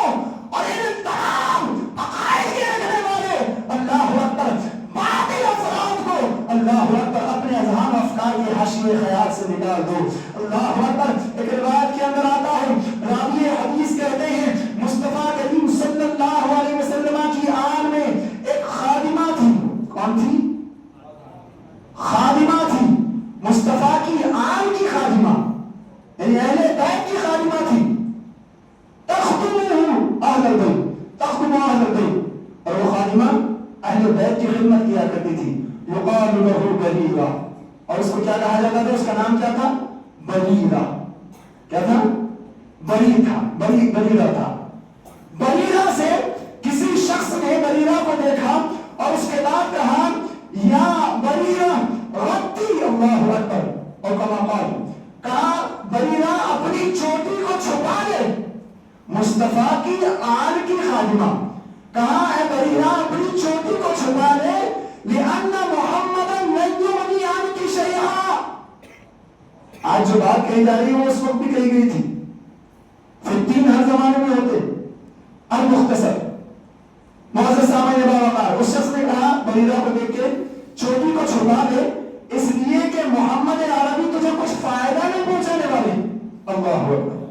اور ان تمام عقائد کے رکھنے والے اللہ اکبر باطل افراد کو اللہ اکبر اپنے اذہان افکار کے حاشیے خیال سے نکال دو، اللہ اکبر۔ ایک روایت کے اندر آتا ہے، راوی حدیث کہتے ہیں مصطفیٰ کریم صلی اللہ علیہ وسلم کی آن میں ایک خادمہ تھی۔ کون تھی؟ خادمہ تھی، مصطفیٰ کی آن کی خادمہ، یعنی اہل بیت کی خادمہ تھی۔ تخدمہ اہل البیت، تخدمہ اہل البیت، اور وہ خادمہ اہل بیت کی خدمت کیا کرتی تھی۔ یقال لہ بریرہ، اور اس کو کیا کہا جاتا تھا؟ اس کا نام کیا تھا؟ بریرہ۔ کیا تھا؟ بریرہ تھا۔ بریرہ سے کسی شخص نے بریرہ کو دیکھا اور اس کے بعد کہا یا بریرہ رتی، اللہ اکبر، اور کما قال، کہا بریرہ اپنی چوٹی کو چھپا لے، مصطفیٰ کی آل کی خادمہ، کہا اے بریرہ اپنی چوٹی کو چھپا لے، لأن محمدا لن یغنی عنک شیئا۔ آج جو بات کہی جا رہی ہے وہ اس وقت بھی کہی گئی تھی، فتین ہر زمانے میں ہوتے۔ المختصر، معزز سامعین باوقار، اس شخص نے کہا بریرہ کو دیکھ کے چوٹی کو چھپا دے، اس لیے کہ محمد عربی تجھے کچھ فائدہ نہیں پہنچانے والے، اللہ اکبر،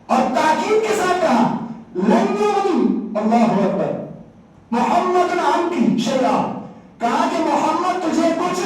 اور تاکید کے ساتھ کہا لن یغنی، اللہ اکبر، محمد عنک شیئا، کہا کہ محمد تجھے کچھ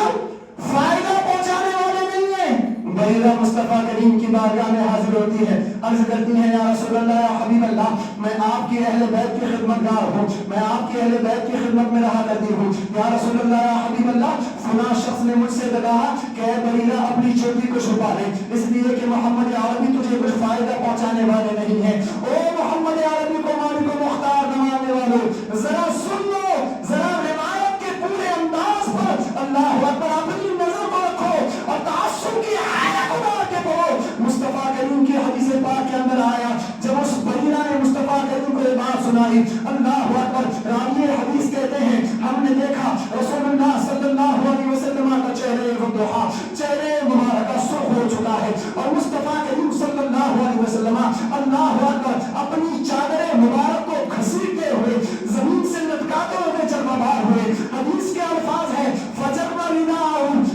فائدہ پہنچانے والے نہیں ہیں۔ بریرہ مصطفیٰ کریم کی بارگاہ میں حاضر ہوتی ہے، عرض کرتی ہے یا رسول اللہ، یا حبیب اللہ، میں آپ کی اہل بیت کی خدمتگار ہوں، میں آپ کی اہل بیت کی خدمت میں رہا کرتی ہوں، یا رسول اللہ، یا حبیب اللہ، فلاں شخص نے مجھ سے کہا کہ اے بریرہ اپنی چوٹی کو چھپا لے، اس لیے کہ محمد عربی تجھے کچھ فائدہ پہنچانے والے نہیں ہیں۔ او محمد عربی کو مالک و مختار نہ ماننے والوں، ذرا سن لو، ذرا روایت کے پورے انداز پر اللہ اکبر اپنی نظر کو رکھو اور تعصب کی آیت اٹھا کے پڑھو۔ مصطفیٰ کریم کی حدیث پاک کے اندر آیا، جب اس بریرہ نے مصطفیٰ کریم کو یہ بات سنائی، اللہ اکبر، راوی حدیث کہتے ہیں ہم نے دیکھا رسول اللہ صلی اللہ علیہ وسلم کا چہرے مبارکہ سرخ ہو چکا ہے، اور مصطفیٰ کریم صلی اللہ علیہ وسلم اللہ اکبر اپنی چادر مبارک کو گھسیٹتے ہوئے زمین سے لٹکاتے ہوئے جلوہ بار ہوئے۔ حدیث کے الفاظ ہیں فجر رداء،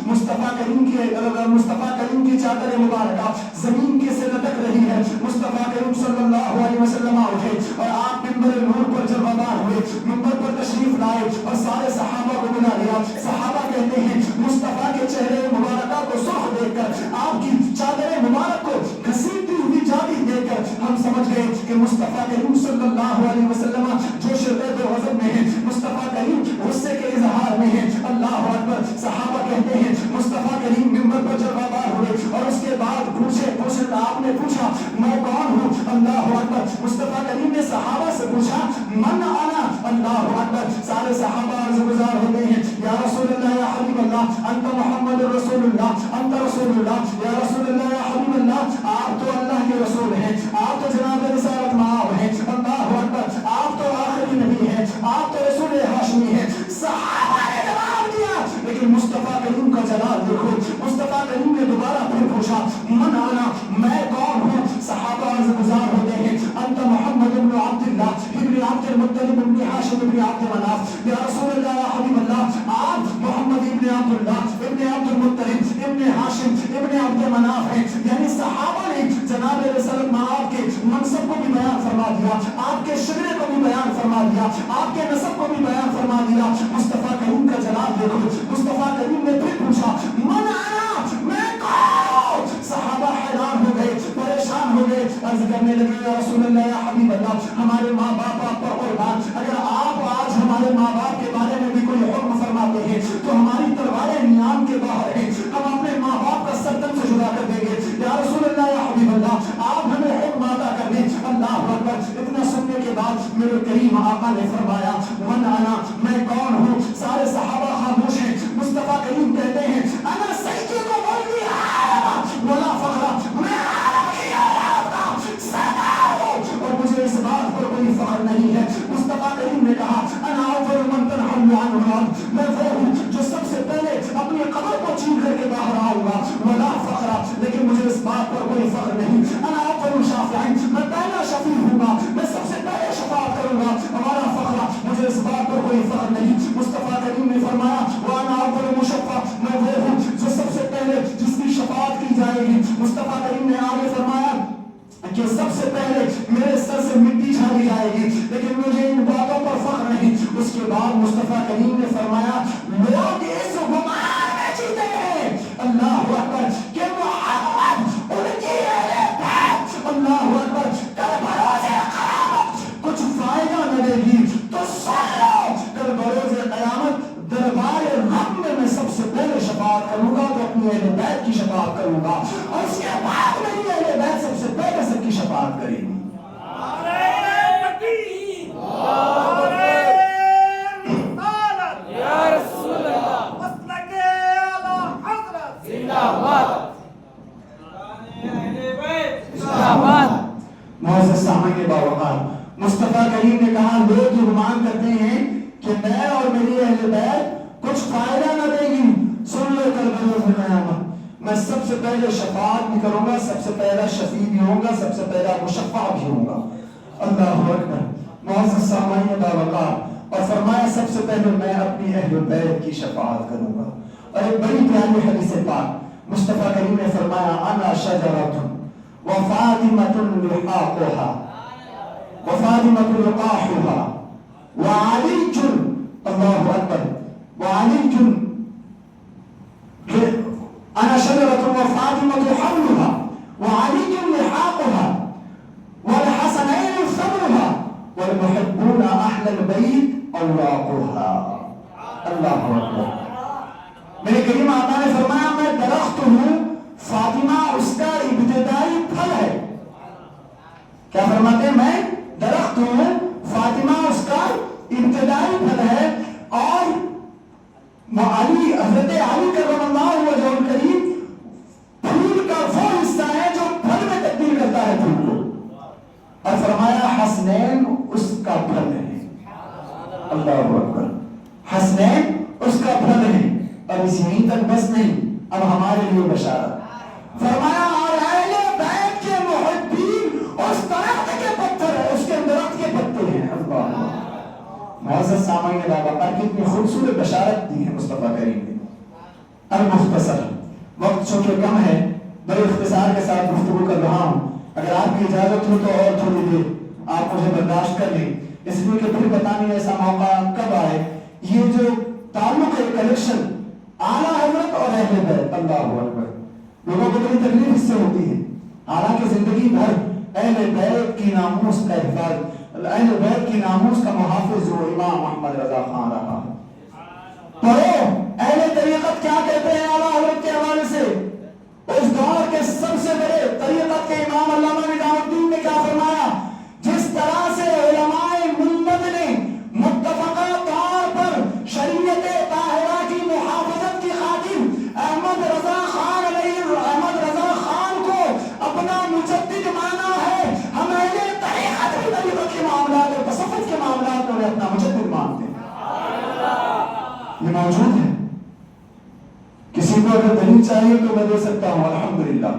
مصطفیٰ کریم کی چادر مبارکہ زمین کے سے لٹک رہی ہے۔ مصطفیٰ کریم صلی اللہ علیہ وسلم اٹھے اور آپ منبر نور پر جلوہ بار ہوئے، منبر پر تشریف لائے اور سارے صحابہ کو بلا لیا۔ صحابہ کہتے ہیں مصطفیٰ کے چہرے مبارکہ کو سرخ دیکھ کر، آپ کی چادر مبارک کو گھسیٹتی ہوئی جاتی دیکھ کر ہم سمجھ گئے کہ مصطفیٰ کریم صلی اللہ علیہ وسلم جو شدت و غضب میں ہے، مصطفیٰ کریم غصے کے اظہار میں ہے، اللہ اکبر۔ صحابہ کہتے ہیں مصطفیٰ کریم منبر پر جلوہ بار ہوئے اور اس کے بعد آپ نے پوچھا میں کون ہوں، اللہ اکبر۔ مصطفیٰ کریم نے صحابہ سے پوچھا من انا، اللہ اکبر۔ سارے صحابہ عرض گزار ہوتے ہیں یا رسول اللہ، یا حبیب اللہ، انت محمد رسول اللہ، انت رسول اللہ، یا رسول اللہ، یا حبیب اللہ، آپ تو اللہ کے رسول ہیں، آپ تو جناب رسالت مآب ہیں، اللہ اکبر، آپ تو آخری نبی ہیں، آپ تو رسول ہاشمی ہیں۔ صحابہ نے جواب دیا، لیکن مصطفیٰ کریم کا جلال دیکھو، مصطفیٰ کریم نے دوبارہ پھر پوچھا من انا، میں کون ہوں؟ صحابہ عرض گزار ہوتے ہیں انت محمد ابن عبد اللہ ابن عبد المطلب ابن ہاشم ابن عبد مناف، یا رسول اللہ، یا حبیب اللہ، آپ محمد ابن عبد اللہ ابن عبد المطلب ابن ہاشم ابن عبد مناف ہیں۔ یعنی صحابہ نے جناب رسالت مآب کے منصب کو بھی بیان فرما دیا، آپ کے شجرے کو بھی بیان فرما دیا، آپ کے نسب کو بھی بیان فرما دیا۔ مصطفیٰ کریم کا جلال دیکھو، مصطفیٰ کریم نے پھر پوچھا من انا، میں کون؟ اللہ ہمارے ماں باپ آپ پر قربان، اگر آپ آج ہمارے ماں باپ کے بارے میں بھی کوئی حکم فرماتے ہیں تو ہماری تلواریں نیام کے باہر ہیں، ہم اپنے ماں باپ کا سر تن سے جدا کر دیں گے۔ یا رسول اللہ، یا حبیب اللہ، آپ ہمیں حکم عطا کر دیں۔ اللہ اکبر۔ اتنا سننے کے بعد میرے کریم آقا نے فرمایا من انا، میں کون ہوں؟ سارے صحابہ خاموش ہیں۔ مصطفیٰ کریم کہتے ہیں انا سید ولد آدم ولا فخر، میں آدم کی اولاد کا سردار ہوں اور مجھے اس بات پر کوئی فخر نہیں ہے۔ مصطفیٰ کریم نے کہا انا اول من تنحل عنہ الارض، میں وہ ہوں جو سب سے پہلے اپنی قبر کو چین کر کے باہر آؤں گا۔ ولا فخر، لیکن مجھے اس بات پر کوئی فخر نہیں۔ انا اول شافع، میں پہلا شفیع ہوں گا، میں سب سے پہلے شفاعت کروں گا۔ ہمارا فخر، مجھے اس بات پر کوئی فخر نہیں۔ مصطفیٰ کریم نے فرمایا وانا اول مشفع، میں وہ ہوں جو سب سے پہلے جس کی شفاعت کی جائے گی۔ مصطفیٰ کریم نے آگے فرمایا کہ سب سے پہلے میرے سر سے مٹی جھاڑی جائے گی، لیکن مجھے ان باتوں پر فخر نہیں۔ اس کے بعد مصطفیٰ کریم نے فرمایا لوگ اس گمان میں جیتے ہیں اللہ اکبر کہ محمد ان کی اہل بیت، اللہ اکبر، کل بروز قیامت کچھ فائدہ نہ دے گی تو سن لو، کل بروز قیامت دربار رب میں سب سے پہلے شفاعت کروں گا تو اپنی اہل بیت کی شفاعت کروں گا، اور اس کے بعد میری اہل بیت سب سے پہلے سب کی شفاعت کرے گی۔ معزز سامعین باوقار، مصطفیٰ کریم نے کہا لوگ یہ گمان کرتے ہیں کہ میں اور میری اہل بیت کچھ فائدہ نہ دے گی، سن لو کل بروز قیامت میں سب سے پہلے شفاعت بھی کروں گا، سب سے پہلا شفیع بھی ہوں گا، سب سے پہلا مشفع بھی ہوں گا۔ اللہ اکبر۔ معزز سامعین باوقار، اور فرمایا سب سے پہلے میں اپنی اہل بیت کی شفاعت کروں گا۔ اور ایک بڑی پیاری حدیث پاک مصطفیٰ کریم نے فرمایا انا شجرۃ وفاطمۃ لحاقها وفاطمۃ لقاحها وعلی، اللہ اکبر، وعلی انا شجرۃ وفاطمۃ حملها وعلی لحاقها والحسنین ثمرها والمحبون اہل البیت اوراقها۔ اللہ اکبر۔ میرے کریم آقا نے فرمایا میں درخت ہوں، فاطمہ اس کا ابتدائی پھل ہے۔ کیا فرماتے ہیں؟ میں درخت ہوں، فاطمہ اس کا ابتدائی پھل ہے، اور علی، حضرت علی کرم اللہ وجہہ الکریم پھول کا وہ حصہ ہے جو پھل میں تبدیل کرتا ہے پھول کو، اور فرمایا حسنین اس کا پھل ہے۔ اللہ اکبر۔ حسنین اس کا پھل ہے، اور اس یہیں تک بس نہیں، اب ہمارے لیے بشارت فرمایا اور اہل بیت کے محبین اس درخت کے پتھر ہیں، اس کے درخت کے پتے ہیں۔ اللہ معزز سامعین باوقار، کتنی خوبصورت بشارت دی ہے مصطفیٰ کریم نے۔ المختصر، وقت چونکہ کم ہے، بڑے اختصار کے ساتھ گفتگو کر رہا ہوں، اگر آپ کی اجازت ہو تو اور تھوڑی دیر آپ مجھے برداشت کر لیں، اس لیے کہ پھر پتہ نہیں ایسا موقع کب آئے۔ یہ جو تعلق ہے، کنیکشن اعلیٰ حضرت اور اہل بیت، اللہ اکبر، لوگوں کو بڑی تکلیف اس سے ہوتی ہے، حالانکہ زندگی بھر اہل بیت کی ناموس کا حفاظ، اہل بیت کی ناموس کا محافظ جو امام محمد رضا خان رہا ہے۔ پڑھو اہل طریقت کیا کہتے ہیں اعلیٰ حضرت کے حوالے سے، اس دور کے سب سے بڑے طریقت کے امام علامہ نظام الدین نے کیا فرمایا، جس طرح سے علماء ملت نے متفقہ طور پر شریعت طاہرہ کی محافظت کی خاطر احمد رضا خان کو اپنا مجدد مانا ہے، ہم اہل طریقت کی طریقت کے معاملات اور تصوف کے معاملات میں اپنا مجدد مانتے ہیں۔ یہ موجود ہے، کسی کو اگر دلیل چاہیے تو میں دے سکتا ہوں الحمدللہ،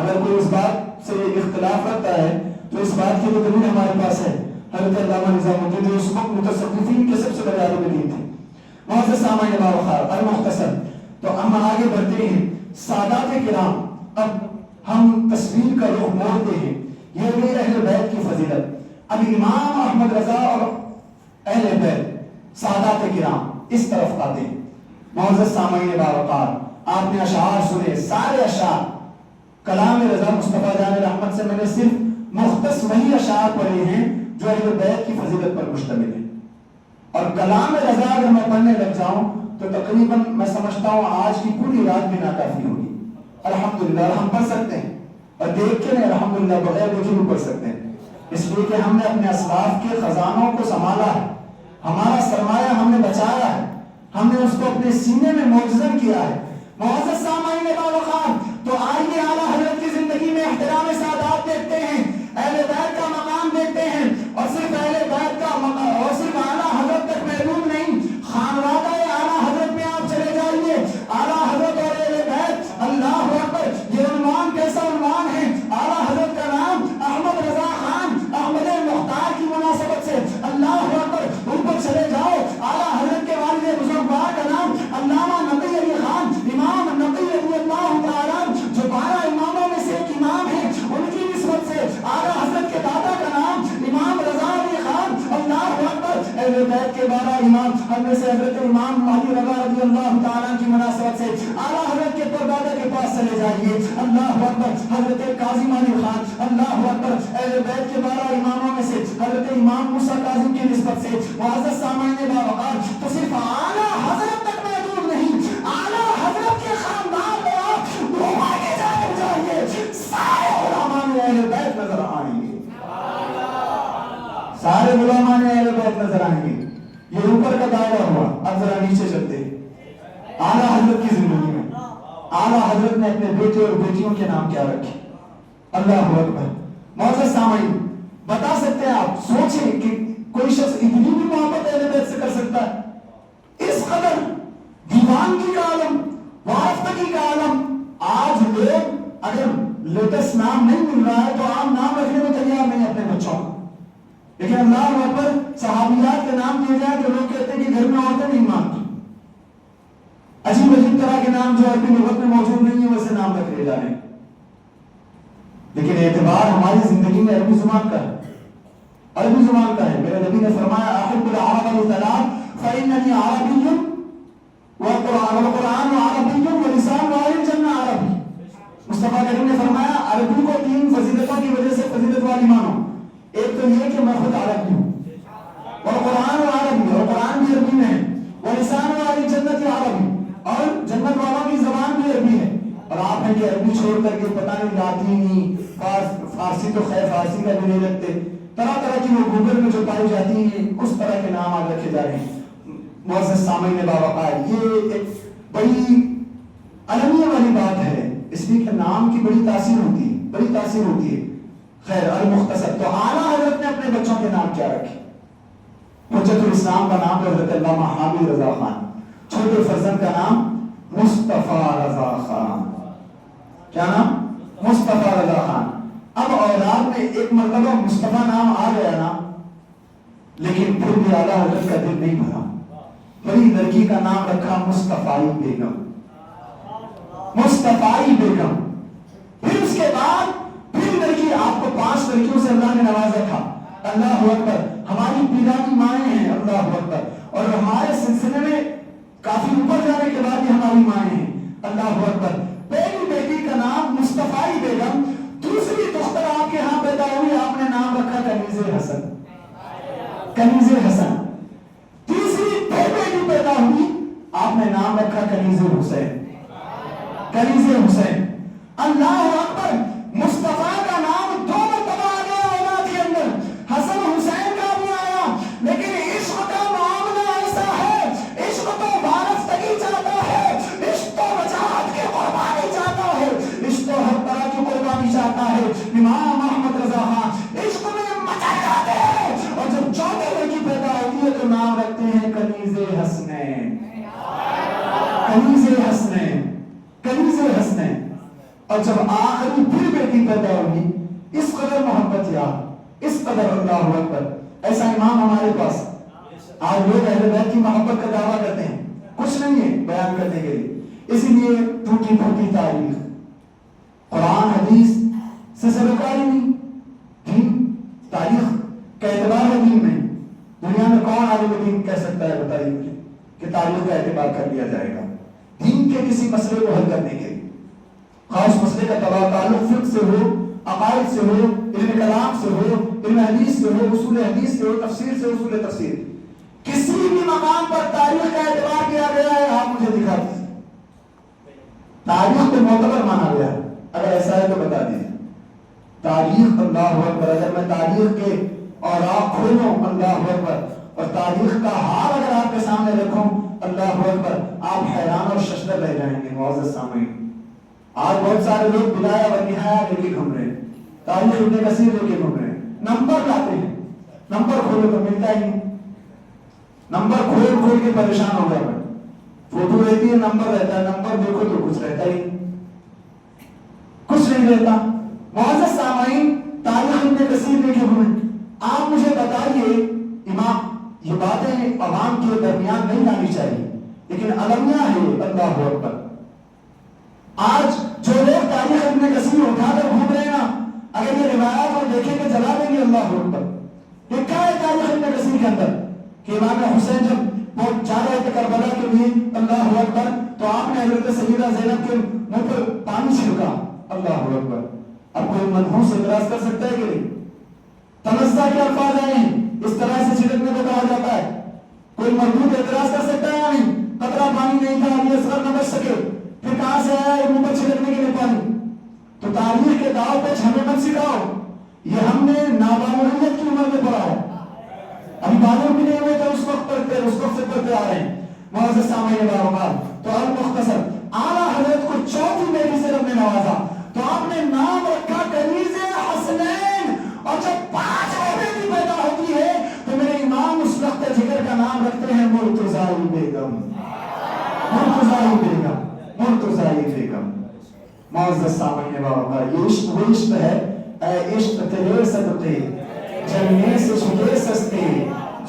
اگر کوئی اس بات سے اختلاف رکھتا ہے تو اس بات کی تو دلیل ہمارے پاس ہے، حضرت علامہ نظام الدین جو اس وقت متصوفین کے سب سے بڑے عالم دین تھے۔ معزز سامعین باوقار، المختصر، تو ہم آگے بڑھتے ہیں۔ سادات کرام، اب ہم تصویر کا رخ موڑتے ہیں، یہ بھی اہل بیت کی فضیلت۔ اب امام احمد رضا اور اہل بیت سادات کرام اس طرف آتے ہیں۔ معزز سامعین باوقار، آپ نے اشعار سنے، سارے اشعار کلام رضا مصطفیٰ جان رحمت سے میں نے صرف مختص وہی اشعار پڑھے ہیں اہل بیت کی فضیلت پر مشتمل ہے. اور کلام رضا اگر میں پڑھنے لگ جاؤں تو تقریباً میں سمجھتا ہوں آج کی پوری رات بھی ناکافی ہوگی. الحمدللہ ہم پڑھ سکتے ہیں اور دیکھ کے نہیں, الحمدللہ بغیر دیکھے بھی پڑھ سکتے ہیں, اس لیے کہ ہم نے اپنے اسلاف کے خزانوں کو سنبھالا ہے, ہمارا سرمایہ ہم نے بچایا ہے, ہم نے اس کو اپنے سینے میں موجزن کیا ہے. معزز سامعین باوقار, تو آئیے اعلیٰ حضرت کی زندگی میں احترام سادات دیکھتے ہیں, اہل بیت کا مقام دیکھتے ہیں, اور صرف اہل بیت کا مقام اور صرف اعلیٰ حضرت تک محدود نہیں, خانوادہ اعلیٰ حضرت میں آپ چلے جائیے. اعلیٰ حضرت اور اہل بیت, اللہ اکبر, یہ عنوان کیسا عنوان ہے. اعلیٰ حضرت کا نام احمد رضا خان احمد مختار کی مناسبت سے, اللہ اکبر, اوپر چلے جاؤ. اعلیٰ حضرت کے والد بزرگوار کا نام علامہ نقی علی خان, امام نقی رضی اللہ تعالیٰ, جو 12 اماموں میں سے ایک امام ہے, ان کی نسبت سے. اعلیٰ حضرت کے دادا کا نام امام رضا علی خان, اللہ اکبر. اہل بیت کے 12 امام ہم میں سے حضرت امام علی رضا رضی اللہ تعالیٰ کی مناسبت سے اعلیٰ حضرت کے پردادا کے پاس چلے جائیے, اللہ اکبر, حضرت کاظم علی خان, اللہ اکبر. اہل بیت کے 12 اماموں میں سے حضرت امام موسیٰ کاظم کی نسبت سے. معزز سامعین باوقار, تو صرف اعلیٰ حضرت تک محدود نہیں, اعلیٰ حضرت کے خاندان میں آپ گھما کے جائیے, سارے علماء اہل بیت نظر آئیں گے, سارے علماء اہل بیت نظر آئیں گے. یہ اوپر کا دائرہ ہوا, اب ذرا نیچے چلتے. اعلیٰ حضرت کی زندگی میں اعلیٰ حضرت نے اپنے بیٹے اور بیٹیوں کے نام کیا رکھے, اللہ اکبر. معزز سامعین, بتا سکتے ہیں آپ, سوچیں کہ کوئی شخص اتنی بھی محبت اہل بیت سے کر سکتا ہے؟ اس قدر دیوانگی کا عالم, وارفتگی کا عالم. آج لوگ اگر لیٹسٹ نام نہیں مل رہا ہے تو عام نام رکھنے میں تیار نہیں اپنے بچوں کو, لیکن اللہ اکبر, صحابیات کے نام دیے جائے تو لوگ کہتے ہیں کہ گھر میں عورتیں نہیں مانتی. عجیب عجیب طرح کے نام جو عربی لغت میں موجود نہیں ہے ویسے نام رکھ لیے جا رہے ہیں. لیکن اعتبار ہماری زندگی میں عربی زبان کا ہے, عربی زبان کا ہے. میرے نبی نے فرمایا احب العرب ثلاث فانني عربي والقرآن عربي ولسان اهل الجنة عربي. مصطفیٰ کریم نے فرمایا عربی کو 3 فضیلتوں کی وجہ سے فضیلت والی مانو. ایک تو یہ کہ میں خود عربی ہوں, اور قرآن عربی, اور قرآن بھی عربی میں ہے, ولسان اهل الجنة عربی, اور جنت والوں کی زبان بھی عربی ہے. اور آپ ہیں کہ عربی چھوڑ کر کے پتہ نہیں لاطینی, فارسی تو خیر فارسی کا بھی نہیں رکھتے, طرح طرح کی وہ گوگل میں جو پائی جاتی ہیں اس طرح کے نام آج رکھے جا رہے ہیں. معزز سامعین باوقار, یہ ایک بڑی المیہ والی بات ہے, اس لیے کہ نام کی بڑی تاثیر ہوتی ہے, بڑی تاثیر ہوتی ہے. خیر المختصر, تو اعلیٰ حضرت نے اپنے بچوں کے نام کیا رکھے؟ حجت الاسلام کا نام حضرت علامہ حامد رضا خان, چھوٹے فرزند کا نام مصطفیٰ رضا خان. کیا نام؟ مصطفیٰ رضا خان. اب اولاد میں ایک مرتبہ مصطفیٰ نام آ گیا نا, لیکن پھر بھی اعلیٰ حضرت کا دل نہیں بھرا. بڑی لڑکی کا نام رکھا مصطفائی بیگم, مصطفائی بیگم. پھر اس کے بعد پھر لڑکی, آپ کو 5 لڑکیوں سے اللہ نے نوازا تھا, اللہ اکبر. ہماری پیرانی مائیں ہیں, اللہ اکبر, اور ہمارے سلسلے میں کافی اوپر جانے کے بعد ہی ہماری مائیں ہیں, اللہ اکبر. پہلی بیٹی کا نام مصطفائی بیگم, دوسری دختر آپ کے ہاں پیدا ہوئی, آپ نے نام رکھا کنیز حسن, کنیز حسن. تیسری پھر بیٹی پیدا ہوئی, آپ نے نام رکھا کنیز حسین, کنیز حسین. اللہ اکبر. مصطفیٰ کا نام 2 مرتبہ آ گیا اولاد کے اندر, حسن حسین کا بھی آیا, لیکن عشق کا معاملہ ایسا ہے, عشق تو وارثگی چاہتا ہے, عشق تو وجاہت کی قربانی چاہتا ہے, عشق تو ہر طرح کی قربانی چاہتا ہے. امام احمد رضا خان عشق میں مچا جاتے ہیں, اور جب چوتھی لڑکی پیدا ہوتی ہے تو نام رکھتے ہیں کنیز حسنین, کنیز حسنین, کنیز حسنین. اور جب آخری پھر بیٹی پیدا ہوگی, اس قدر محبت یاد, اس قدر, اللہ اکبر. ایسا امام ہمارے پاس. آج لوگ اہل بیت کی محبت کا دعویٰ کرتے ہیں, کچھ نہیں ہے بیان کرنے کے لیے, اسی لیے ٹوٹی پھوٹی تاریخ, قرآن حدیث سے سروکاری نہیں. دین تاریخ کا اعتبار ہے دین میں. دنیا میں کون عالم دین کہہ سکتا ہے بتائیے مجھے کہ تاریخ کا اعتبار کر لیا جائے گا دین کے کسی مسئلے کو حل کرنے کے لیے, خاص مسئلے کا تعلق فقہ سے ہو عقائد سے ہو، علم کلام سے ہو، علم حدیث سے ہو، اصول حدیث سے ہو، تفسیر سے، اصول تفسیر، کسی بھی مقام پر تاریخ کا اعتبار کیا گیا ہے آپ مجھے دکھا دیجیے، تاریخ کو معتبر مانا گیا ہے، اگر ایسا ہے تو بتا دیجیے۔ تاریخ، اللہ اکبر، اگر میں تاریخ کے اور آپ کھولوں، اللہ اکبر، اور تاریخ کا حال اگر آپ کے سامنے رکھوں، اللہ اکبر، آپ حیران اور ششدر رہ جائیں گے۔ معزز سامعین، آج بہت سارے لوگ بدایا و نہایا لے کے گھوم رہے ہیں، تاریخ ابن کثیر لے کے گھوم رہے ہیں، نمبر لاتے ہیں، نمبر کھولو تو ملتا ہی نہیں، نمبر کھول کے پریشان ہو گیا میں، فوٹو رہتی ہے، نمبر رہتا ہے، نمبر دیکھو تو کچھ رہتا ہی کچھ نہیں رہتا۔ معزز سامعین، تاریخ ابن کثیر لے کے گھومے، آپ مجھے بتائیے امام، یہ باتیں عوام کے درمیان نہیں لانی چاہیے لیکن المیہ ہے، اللہ اکبر۔ آج جو لوگ تاریخ ابن کثیر اٹھا کر گھوم رہے ہیں نا، اگر یہ روایات اور دیکھیں کہ جلا دیں گے، اللہ اکبر۔ یہ کیا ہے تاریخ ابن کثیر کے اندر کہ امام حسین جب وہ جا رہے تھے کربلا کے لیے، اللہ اکبر، تو آپ نے حضرت سیدہ زینب کے منہ پر پانی چھڑکا، اللہ اکبر۔ اب کوئی مدعو سے اعتراض کر سکتا ہے کہ نہیں؟ تنزہ کے الفاظ آئے ہیں، اس طرح سے چھڑکنے کو کہا جاتا ہے، کوئی مردود اعتراض کر سکتا ہے یا نہیں؟ قطرہ پانی نہیں تھا، یہ اصغر نہ بچ سکے، پھر کہاں سے آیا منہ پر چھڑکنے کے لیے پانی؟ تو تاریخ کے داؤ پہ ہمیں مت سکھاؤ، یہ ہم نے نابالغیت کی عمر میں پڑھا ہے، ابھی بالغ بھی نہیں ہوئے تھے اس وقت پڑھتے، اس وقت سے پڑھتے آ رہے ہیں۔ معزز سامعین بارکات، تو المختصر، اعلیٰ حضرت کو چوتھی بیٹی سے رب نے نوازا تو آپ نے نام رکھا کنیز حسنین، اور جب 5 بیٹی پیدا ہوتی ہے تو میرے امام اس وقت جگر کا نام رکھتے ہیں مرتضی بیگم، مرتضی بیگم، مرتضی بیگم۔ معزز سامعین بارکات، یہ عشق وہ عشق ہے، اے عشق تیرے صدقے جلنے سے چھٹے سستے،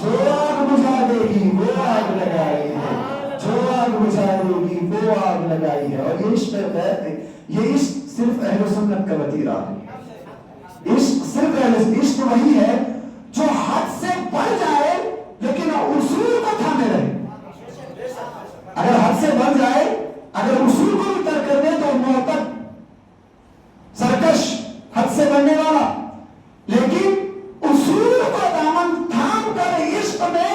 جو آگ بجھا دے گی وہ آگ لگائی ہے، جو آگ بجھا دے گی وہ آگ لگائی ہے۔ اور یہ عشق ہے، یہ عشق صرف اہل سنت کا وتیرہ ہے، عشق صرف اہل، عشق وہی ہے جو حد سے بڑھ جائے لیکن اصول کو تھامے رہے، اگر حد سے بڑھ جائے، اگر اصول کو بھی ترک کر دے تو معتد، سرکش، حد سے بڑھنے والا، لیکن اصول کو دامن تھام کر عشق میں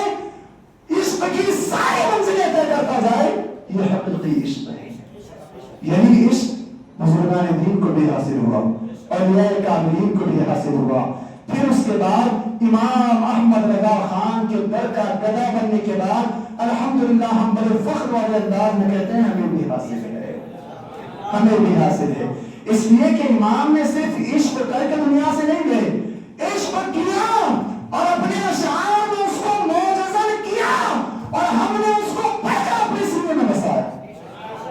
عشق کی ساری منزلیں طے کرتا جائے، یہ حقیقی عشق ہے۔ یہی عشق بزرگان دین کو بھی حاصل ہوا، اولیاء کاملین کو بھی حاصل ہوا۔ پھر اس کے بعد امام احمد رضا خان کے در کا گدا بننے کے بعد الحمدللہ ہم بڑے فخر والے انداز میں کہتے ہیں ہمیں بھی حاصل ہے، ہمیں بھی حاصل ہے، اس لیے کہ امام نے صرف عشق کر کے دنیا سے نہیں گئے، عشق کیا اور اپنے اشعار میں اس کو معجزہ کیا اور ہم نے اس کو پڑھ کر اپنے سینے میں بسایا،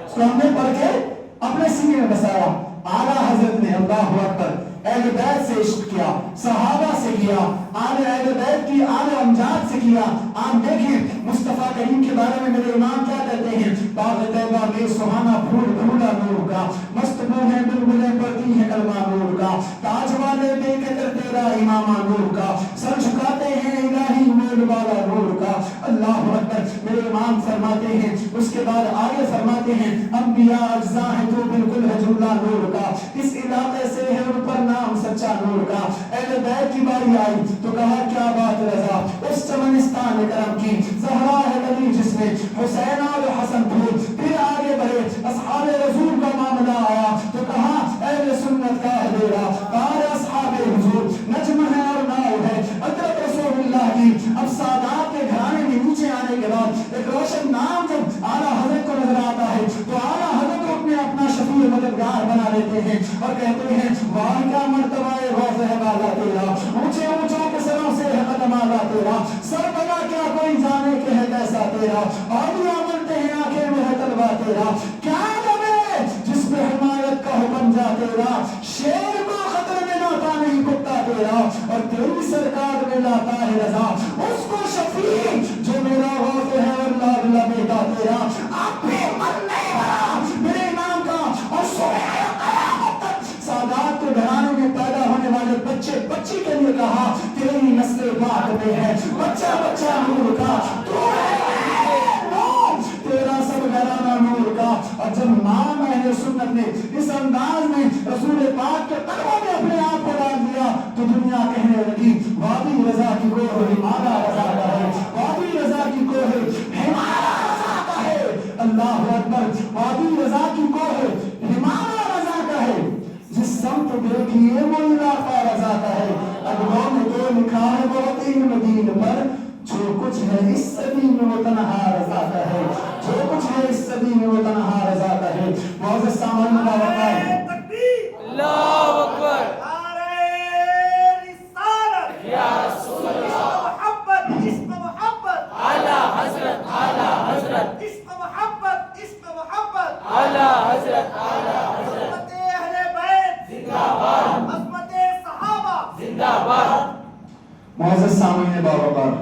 اس کو ہم نے پڑھ کے اپنے سینے میں بسایا۔ اعلیٰ حضرت نے اللہ اکبر اہل بیت سے عشق کیا، صحابہ سے کیا، اہل بیت کی اعلی امجاد سے کیا۔ آپ دیکھیں مصطفیٰ کریم کے بارے میں میرے امام کیا کہتے ہیں، باغ طیبہ میں سہانا پھول پھولا نور کا، مست بو ہے بلبلیں پڑتی ہیں کلمہ نور کا، تاج والے دیکھ کر تیرا امامہ نور کا، سر جھکاتے ہیں الہی میل والا نور کا، اللہ اکبر۔ میرے امام فرماتے ہیں، اس کے بعد آگے فرماتے ہیں، انبیاء اجزاء ہیں تو بالکل ہے جملہ نور کا، اس علاقے سے ہے ان پر نام سچا نور کا۔ اہل بیت کی باری آئی تو کہا کیا بات رضا، اس چمنستان کرم کی زہرا ہے گلی جس میں حسین اور حسن تھے۔ پھر آگے بڑھے اصحاب رسول کا معاملہ آیا تو کہا اہل سنت کا ہے ڈیرا، کار اصحاب حضور نجم ہے اور ناؤ ہے حضرت رسول اللہ کی۔ اب سادات کے گھرانے میں نیچے آنے کے بعد ایک روشن نام جب اعلیٰ حضرت کو نظر آتا ہے تو اعلیٰ حضرت کو اپنا شفیع مددگار بنا لیتے ہیں اور کہتے ہیں واہ کیا مرتبہ ہے غوث ہے والا تیرا، اونچے اونچوں کے سروں سے ہے قدم آگا تیرا، سر بنا کیا کوئی جانے کے ہے کیسا تیرا، اور بھی عملتے ہیں آنکھیں میں ہے طلبہ تیرا، کیا دمے جس پہ حمایت کا حکم جا تیرا، شیر کو خطر میں لاتا نہیں کتا تیرا، اور تیری سرکار میں لاتا ہے رضا اس کو شفیع جو میرا غوث ہے اور لا بیٹا تیرا۔ آپ بھی من نہیں بھرا میرے امام کا، اور صبح قیامت تک سادات کے گھرانے میں پیدا ہونے والے بچے بچی کے لیے کہا تیری نسل پاک میں ہے بچہ بچہ نور کا، تو ہے نور، تیرا سب گھرانہ نور کا۔ اور جب امام اہل سنت نے اس انداز میں رسول پاک کے قدموں میں اپنے آپ کو ڈال دیا تو دنیا کہنے لگی وادی رضا کی کوہ ہمارا رضا کا ہے، وادی رضا کی کوہ ہمارا رضا کا ہے، اللہ اکبر، وادی رضا کی کوہ ہمارا رضا کا ہے، جس سمت دیکھیے وہ علاقہ رضا کا ہے، ادبوں میں تو لکھا ہے بہت علم دین پر جو کچھ ہے اس صدی میں وہ تنہا رضا کا ہے، جو کچھ ہے اس صدی میں وہ تنہا رضا کا ہے۔ معزز سامعین کا وقار
اللہ اکبر، یا رسول اللہ،
محبت عشق محبت
اعلیٰ حضرت، اعلیٰ حضرت،
عشق محبت عشق محبت
اعلیٰ حضرت، اعلیٰ حضرت،
عظمت اہل بیت
زندہ باد،
عظمت صحابہ
زندہ باد۔
معزز سامعین با وقار،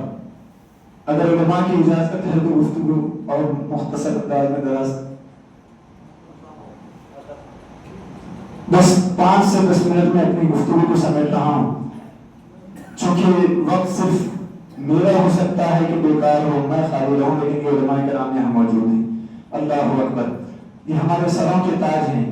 اگر علماء کی اجازت ہے تو گفتگو اور مختصر انداز میں درس بس 5 سے 10 منٹ میں اپنی گفتگو کو سمیٹ رہا ہوں، چونکہ وقت صرف میرا ہو سکتا ہے کہ بیکار ہو، میں خالی رہوں، لیکن یہ علماء کرام یہاں موجود ہیں، اللہ اکبر، یہ ہمارے سروں کے تاج ہیں،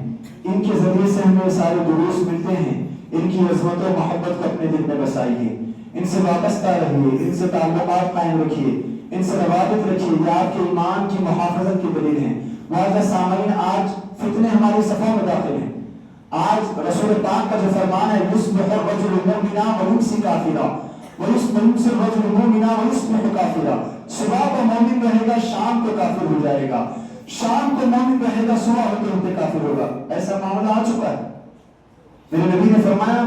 ان کے ذریعے سے ہمیں سارے دروس ملتے ہیں، ان کی عظمت و محبت کو اپنے دل میں بسائیے، ان سے وابستہ رہیے، ان سے تعلقات قائم رکھیے، ان سے روابط رکھیے، یہ آپ کے ایمان کی محافظت کی دلیل ہیں۔ معزز سامعین، آج فتنے ہماری صفوں میں داخل ہیں، آج رسول پاک کا جو فرمان ہے یصبح الرجل مؤمنا ویمسی کافرا ویمسی الرجل مؤمنا ویصبح کافرا، صبح کو مومن رہے گا شام کو کافر ہو جائے گا، شام کو مومن رہے گا صبح ہوتے ہوتے کافر ہوگا، ایسا معاملہ آ چکا ہے۔ میرے نبی نے فرمایا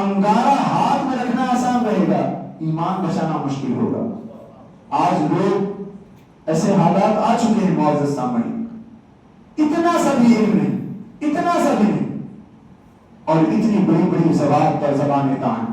انگارہ ہاتھ میں رکھنا آسان رہے گا، ایمان بچانا مشکل ہوگا۔ آج لوگ ایسے حالات آ چکے ہیں معزز سامعین، اتنا سا بھی علم نہیں، اتنا سا بھی نہیں، اور اتنی بڑی بڑی زبان پر زبان تعان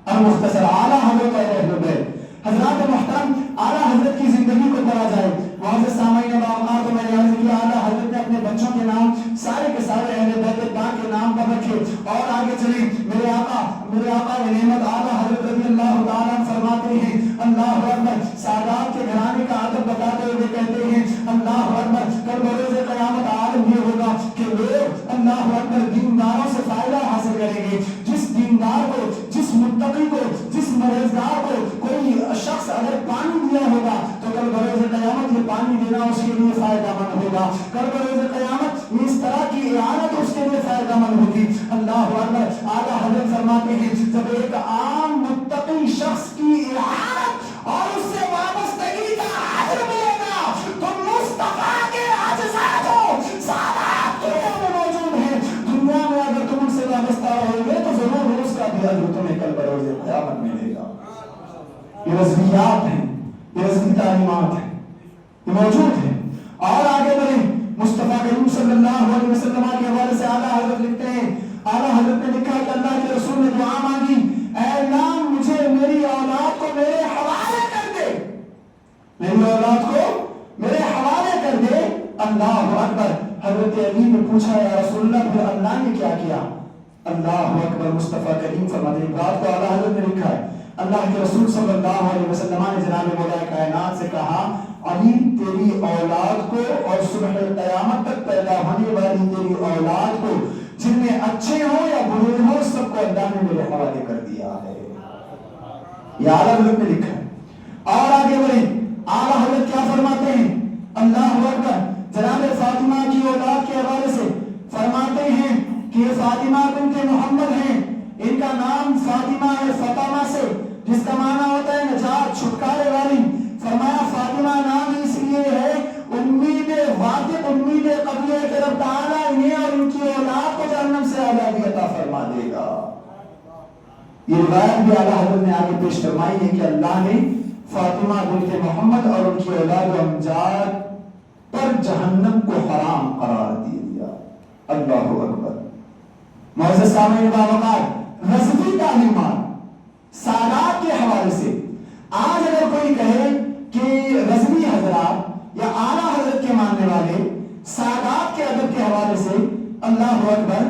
اور مختصر اعلیٰ حضرت اور اہل بیت حضرات محترم، اعلیٰ حضرت کی زندگی کو پڑھا جائے معزز سامعین باوقار، تو میں نے عرض کیا اعلیٰ حضرت نے اپنے بچوں کے نام سارے کے سارے اہل بیت پاک کے نام پر رکھے، اور آگے چلی میرے آقا نعمت اعلیٰ حضرت رضی اللہ تعالیٰ فرماتے ہیں اللہ اکبر، سادات کے گھرانے کا ادب بتاتے ہوئے کہتے ہیں اللہ اکبر، کل بروز قیامت عالم یہ ہوگا کہ لوگ اللہ اکبر دینداروں سے فائدہ حاصل کریں گے، جس دیندار کو، جس متقی کو، جس پرہیزگار کو کوئی شخص اگر پانی دیا ہوگا تو کل بروز قیامت یہ پانی دینا اس کے لیے فائدہ مند ہوگا، کل بروز قیامت اس طرح کی اعانت اس کے لیے فائدہ مند ہوگی۔ اللہ اکبر، اعلیٰ حضرت فرماتے ہیں جب ایک عام متقی شخص کی اعانت اور اس سے وابستگی کا اجر ملے گا تو مصطفیٰ کے اجزاء جو سادات دنیا میں موجود ہیں، دنیا میں اگر تم ان سے وابستہ رہو گے تو ضرور اس کا بھی اجر تمہیں کل بروز قیامت ملے گا۔ یہ رضویات ہیں، یہ رضوی تعلیمات ہیں، یہ موجود ہیں۔ اور آگے بڑھیں، مصطفیٰ کریم صلی اللہ علیہ وسلم کے حوالے سے اعلیٰ حضرت لکھتے ہیں، اعلیٰ حضرت نے لکھا کہ اللہ کے رسول نے دعا مانگی، اے اللہ مجھے میری اولاد کو میرے حوالے کر دے، میری اولاد کو میرے حوالے کر دے۔ اللہ اکبر، حضرت علی نے پوچھا یا رسول اللہ پھر اللہ نے کیا کیا؟ اللہ اکبر، مصطفیٰ کریم فرماتے ہیں بات کو اعلیٰ حضرت نے لکھا ہے، اللہ کے رسول صلی اللہ علیہ وسلم نے جناب مولا کائنات سے کہا علی تیری اولاد کو اور صبح قیامت تک پیدا ہونے والی تیری اولاد کو جن میں اچھے ہوں یا برے ہوں سب کو اللہ نے میرے حوالے کر دیا ہے، یہ اعلیٰ حضرت نے لکھا ہے۔ اور آگے بڑھیں، اعلیٰ حضرت کیا فرماتے ہیں؟ اللہ اکبر، جناب فاطمہ کی اولاد کے حوالے سے فرماتے ہیں کہ فاطمہ بنت محمد ہیں، ان کا نام فاطمہ ہے فاطمہ سے، جس کا معنی ہوتا ہے نجات، چھٹکارے والی۔ فرمایا فاطمہ نام اس لیے ہے امید واثق، امید قوی ہے کہ رب تعالیٰ انہیں اور ان کی اولاد کو جہنم سے آزادی عطا فرما دے گا۔ یہ روایت بھی اعلیٰ حضرت نے آگے پیش فرمائی ہے کہ اللہ نے فاطمہ بنت محمد اور ان کی اولاد و امجاد پر جہنم کو حرام قرار دیا۔ اللہ اکبر۔ معزز سامعین باوقار، رضوی تعلیمات سادات کے حوالے سے آج اگر کوئی کہے کہ رضوی حضرات یا اعلیٰ حضرت کے ماننے والے سادات کے ادب کے حوالے سے اللہ اکبر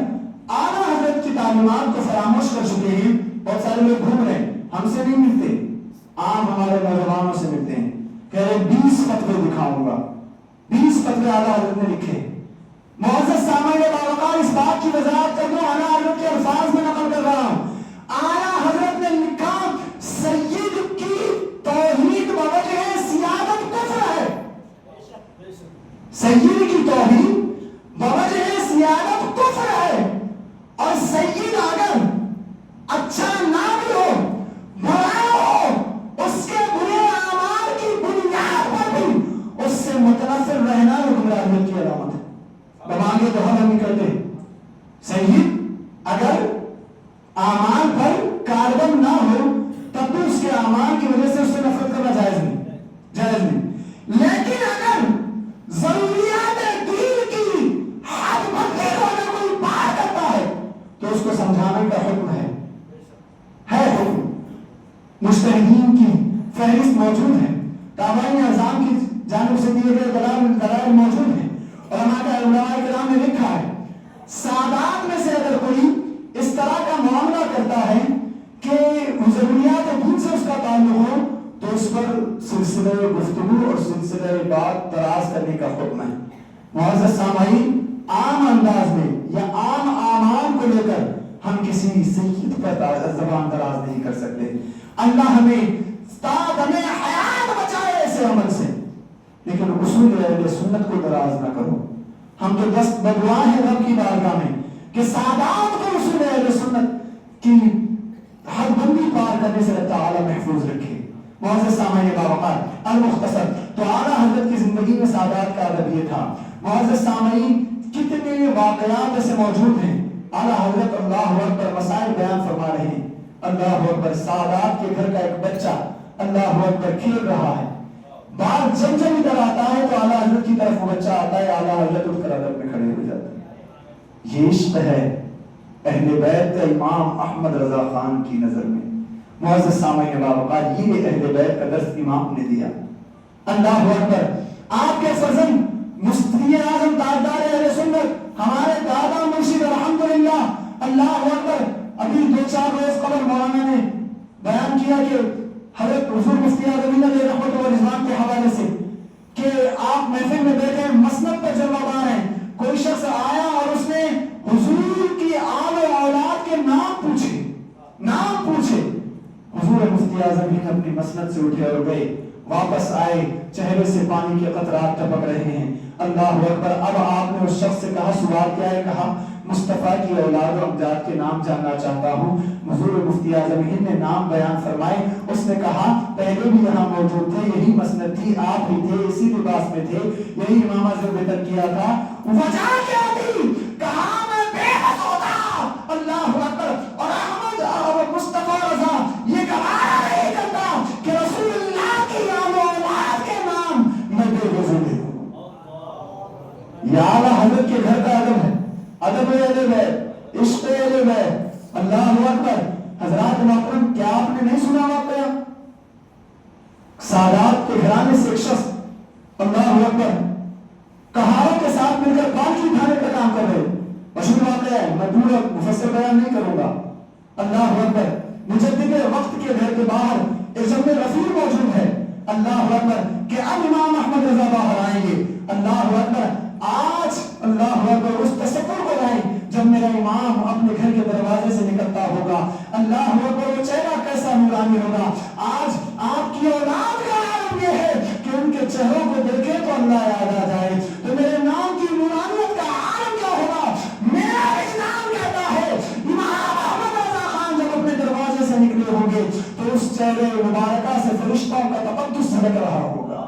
اعلیٰ حضرت کی تعلیمات کو فراموش کر چکے ہیں، بہت سارے لوگ گھوم رہے ہیں، ہم سے نہیں ملتے، عام ہمارے نوجوانوں سے ملتے ہیں، کہہ رہے 20 فتوے دکھاؤں گا، 20 فتوے اعلیٰ حضرت نے لکھے، معزز سامعین باوقار اس بات کی وضاحت کر دوں، اعلیٰ حضرت کے الفاظ میں نقل کر رہا ہوں۔ اعلیٰ حضرت نے لکھا سید کی توحید بوجہ سیادت کفر ہے، سید کی توحید بوجہ سیادت کفر ہے، اور سید اگر اچھا نہ بھی ہو، برا ہو، اس کے برے اعمال کی بنیاد پر بھی اس سے متنفر رہنا گمراہیت کی علامت ہے۔ بمانگے تو ہم نہیں کرتے، سید اگر اعمال پر کاربن نہ ہو تب بھی اس کے اعمال کی وجہ سے اس سے نفرت کرنا جائز نہیں، لیکن اگر ضروریات دین کی حد بندی کو اگر کوئی پار کرتا ہے تو اس کو سمجھانے کا حکم ہے حکم۔ مجتہدین کی فہرست موجود ہے، تابعین اعظام کی جانب سے دیے گئے دلائل موجود ہیں، علماء کرام نے لکھا ہے سادات میں سے اگر کوئی اس طرح کا معاملہ کرتا ہے کہ ضروریات دین سے اس کا تعلق ہو تو اس پر سلسلہ گفتگو اور سلسلہ بات دراز کرنے کا حکم ہے۔ معزز سامعین، عام انداز میں یا عام اعمال کو لے کر ہم کسی سید پر زبان دراز نہیں کر سکتے۔ اللہ ہمیں تا دم حیات بچائے ایسے عمل سے، لیکن اصول اہل سنت کو دراز نہ کرو۔ ہم تو دست بدعا ہیں رب کی بارگاہ میں کہ سادات کو اصول اہل سنت کی حد بندی پار کرنے سے اللہ تعالی محفوظ رکھے۔ معزز سامعین باوقار، المختصر تو اعلیٰ حضرت کی زندگی میں سادات کا ادب یہ تھا۔ معزز سامعین، کتنے واقعات ایسے موجود ہیں، اعلیٰ حضرت اللہ اکبر مسائل بیان فرما رہے ہیں۔ اللہ اکبر، سادات کے گھر کا ایک بچہ اللہ اکبر کھیل رہا ہے، بال جب ادھر آتا ہے تو اعلیٰ حضرت کی طرف وہ بچہ آتا ہے، اعلیٰ حضرت اٹھ کر ادب میں کھڑے ہو جاتے ہیں۔ یہ عشق ہے اہل بیت کا امام احمد رضا خان کی نظر میں۔ معزز سامعین باوقار، یہ اہل بیت کا درس امام نے دیا۔ اللہ اکبر، آپ کے فرزند مفتی اعظم تاجدار اہل سنت ہمارے دادا مرشد الحمدللہ، اللہ اکبر، ابھی 2-4 روز قبل مولانا نے بیان کیا کہ حضرت حضور مفتی اعظم علیہ رحمت و رضوان کے حوالے سے کہ آپ محفل میں بیٹھے مسند پر جلوہ بار ہیں، کوئی شخص آیا اور اس نے حضور کی آل و اولاد کے نام پوچھے۔ حضور مفتی اعظم نے اپنی مسند سے اٹھے اور گئے، واپس آئے، چہرے سے پانی کے قطرات ٹپک رہے ہیں۔ اللہ اکبر، اب آپ نے اس شخص سے کہا سوال کیا ہے؟ کہا مصطفیٰ کی اولاد و امجاد کے نام جاننا چاہتا ہوں۔ حضور مفتی اعظم ہند نے نام بیان فرمائے۔ اس نے کہا پہلے بھی یہاں موجود تھے، یہی مسند تھی، آپ ہی تھے، اسی لباس میں تھے، یہی امامہ سے بہتر کیا تھا۔ وجہ کیا تھی؟ کہا میں بے حد ہوتا۔ اللہ اکبر، اور احمد اور مصطفیٰ رضا یہ گوارا نہیں کرتا کہ رسول اللہ کی آل و اولاد کے نام میں بے وضو لے لوں۔ یہ اعلیٰ حضرت کے گھر کا ادب ہے، ادب ہے، عشق ہے۔ اللہ اکبر، حضرات محترم، کیا آپ نے نہیں سنا واقعہ؟ سادات کے گھرانے سے ایک شخص اللہ اکبر کہاوت کے ساتھ مل کر پالکی اٹھانے کا کام کر رہے، مشہور واقعہ ہے، میں پورا مفصل بیان نہیں کروں گا۔ اللہ اکبر، مجدد وقت کے گھر کے باہر ایک جمع رفیع موجود ہے۔ اللہ اکبر کہ اب امام احمد رضا باہر آئیں گے۔ اللہ اکبر، آج اللہ اکبر اس تصور کو لائیں جب میرا امام اپنے گھر کے دروازے سے نکلتا ہوگا۔ اللہ اکبر، وہ چہرہ کیسا نورانی ہوگا۔ آج آپ کی اولاد کا عالم یہ ہے کہ ان کے چہروں کو دیکھے تو اللہ یاد آ جائے، تو میرے نام کی نورانیت کا عالم کیا ہوگا؟ میرا وجدان کہتا ہے امام احمد رضا خان جب اپنے دروازے سے نکلے ہوں گے تو اس چہرے مبارکہ سے فرشتوں کا تقدس جھلک رہا ہوگا،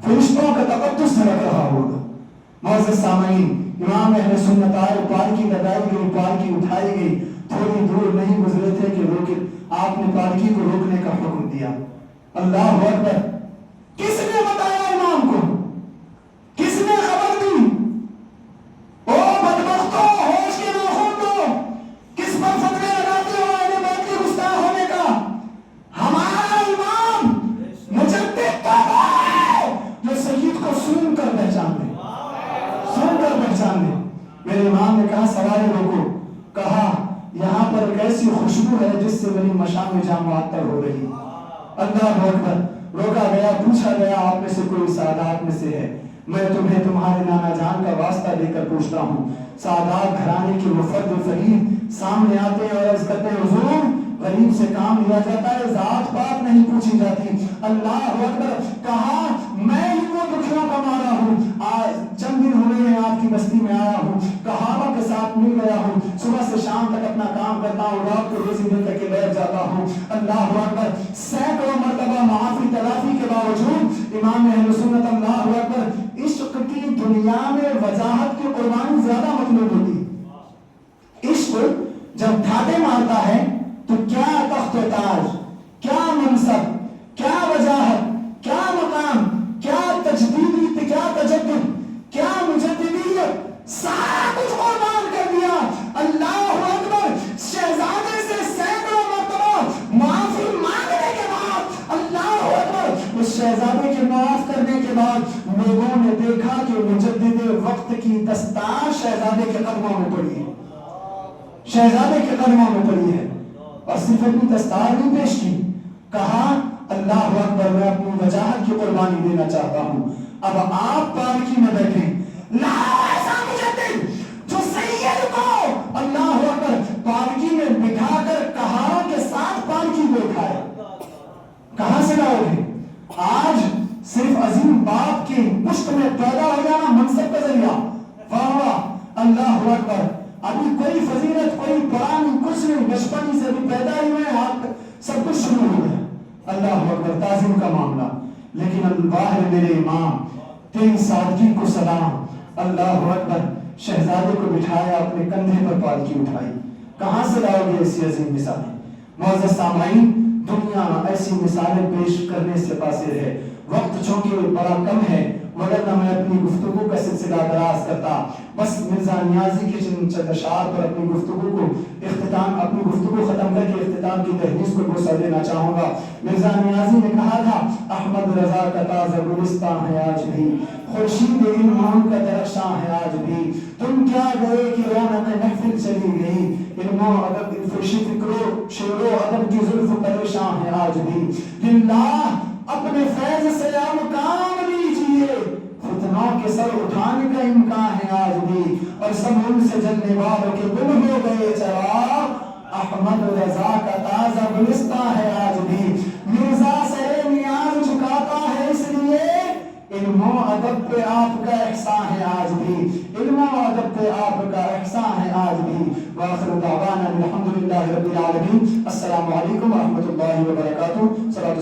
فرشتوں کا تقدس جھلک رہا ہوگا۔ معزز سامعین، امام اہل سنت آئے، پالکی لگائی گئی، پالکی اٹھائی گئی، تھوڑی دور نہیں گزرے تھے کہ روکے، آپ نے پالکی کو روکنے کا حکم دیا۔ اللہ اکبر، کس نے بتایا امام کو؟ کس نے خبر دی؟ او بدبختو، ہوش کے ناخن دو، کس پر فتوے لگاتے ہو اہل بیت کے گستاخ ہونے کا؟ ہمارا امام مجدد تو وہ ہے جو سید کو سن کر پہچان دے، سن کر پہچان دے۔ میرے امام نے کہا سوارے روکو، کہا یہاں پر ایک ایسی خوشبو ہے جس سے میری مشام جاں معطر ہو رہی۔ اللہ اکبر، روکا گیا، پوچھا گیا آپ میں سے کوئی سادات میں سے ہے؟ میں تمہیں تمہارے نانا جان کا واسطہ دے کر پوچھتا ہوں، سادات گھرانے کے وہ فرد فرید سامنے آتے ہیں اور عرض کرتے ہیں حضور غریب سے کام لیا جاتا ہے، ذات پات نہیں پوچھی جاتی۔ اللہ اکبر، کہا میں ہی وہ دکھیوں کا مارا ہوں، آج چند دن ہوئے ہیں آپ کی بستی میں آیا ہوں، کہاوہ کے ساتھ مل گیا ہوں، صبح سے شام تک اپنا کام کرتا ہوں، رات کو روزی دے کر کے بیٹھ جاتا ہوں۔ اللہ اکبر، سینکڑوں مرتبہ معافی تلافی کے باوجود امام اہل سنت اللہ اکبر، عشق کی دنیا میں وجاہت کی قربانی زیادہ مطلوب ہوتی۔ عشق جب ڈھاٹے مارتا ہے تو کیا تخت و تاج، کیا منصب، کیا وجاہت، کیا مقام، کیا تجدید، کیا تجدد، کیا مجددیت، سارا کچھ قربان کر دیا۔ اللہ اکبر، شہزادے سے سینکڑوں مرتبہ معافی مانگنے کے بعد، اللہ اکبر، اس شہزادے کے معاف کرنے کے بعد لوگوں نے دیکھا کہ مجدد وقت کی دستار شہزادے کے قدموں میں پڑی ہے، شہزادے کے قدموں میں پڑی ہے، اور صرف اپنی دستار نہیں پیش کی، کہا اللہ اکبر میں اپنی وجاہت کی قربانی دینا چاہتا ہوں۔ اب آپ پالکی میں بیٹھیں، لاؤ ایسا مجدد جو سید کو اللہ اکبر پالکی میں بٹھا کر کہاں کے ساتھ پالکی کو اٹھائے، کہاں سے لاؤ گے؟ آج صرف عظیم باپ کی پشت میں پیدا ہو جانا منصب کا ذریعہ، واہ واہ، اللہ اکبر، ابھی کوئی فضیلت، کوئی پرانی کچھ نہیں، بچپن سے بھی پیدا ہی ہوئے، آپ سب کچھ شروع ہو گیا، اللہ اکبر، تعظیم کا معاملہ۔ لیکن اللہ میرے امام، تیری سادگی کو سلام، اللہ اکبر، شہزادے کو بٹھایا، اپنے کندھے پر پالکی اٹھائی۔ کہاں سے لاؤ گے ایسی عظیم مثالیں؟ معزز سامعین، دنیا ایسی مثالیں پیش کرنے سے قاصر ہے، وقت چونکہ بڑا کم ہے، وگرنہ میں اپنی گفتگو کا سلسلہ دراز کرتا، بس مرزا نیازی کے چند اشعار پر اپنی گفتگو کو اپنی گفتگو ختم کر کے اختتام کی تحدیث کو بوسہ دینا چاہوں گا۔ مرزا نیازی نے کہا تھا، احمد رضا کا تازہ گلستان ہے آج بھی، خورشید علم کا درخشاں ہے آج بھی، تم کیا گئے کہ رونق محفل چلی گئی، علم و ادب فکر و شعر و ادب کی زلف پریشاں ہے آج بھی، للہ اپنے فیض سے کام لیجئے، فتنوں کے سر اٹھانے کا امکان ہے آج بھی، اور سب ان سے جلنے والوں کے گم ہو گئے چراغ، احمد رضا کا تازہ گلستان ہے آج بھی، مرزا سر نیاز جھکاتا ہے اس لیے، علم و ادب پہ آپ کا احسان ہے آج بھی، علم و ادب پہ آپ کا احسان ہے آج بھی۔ وآخر دعوانا الحمدللہ رب العالمین، السلام علیکم ورحمۃ اللہ وبرکاتہ، صلاۃ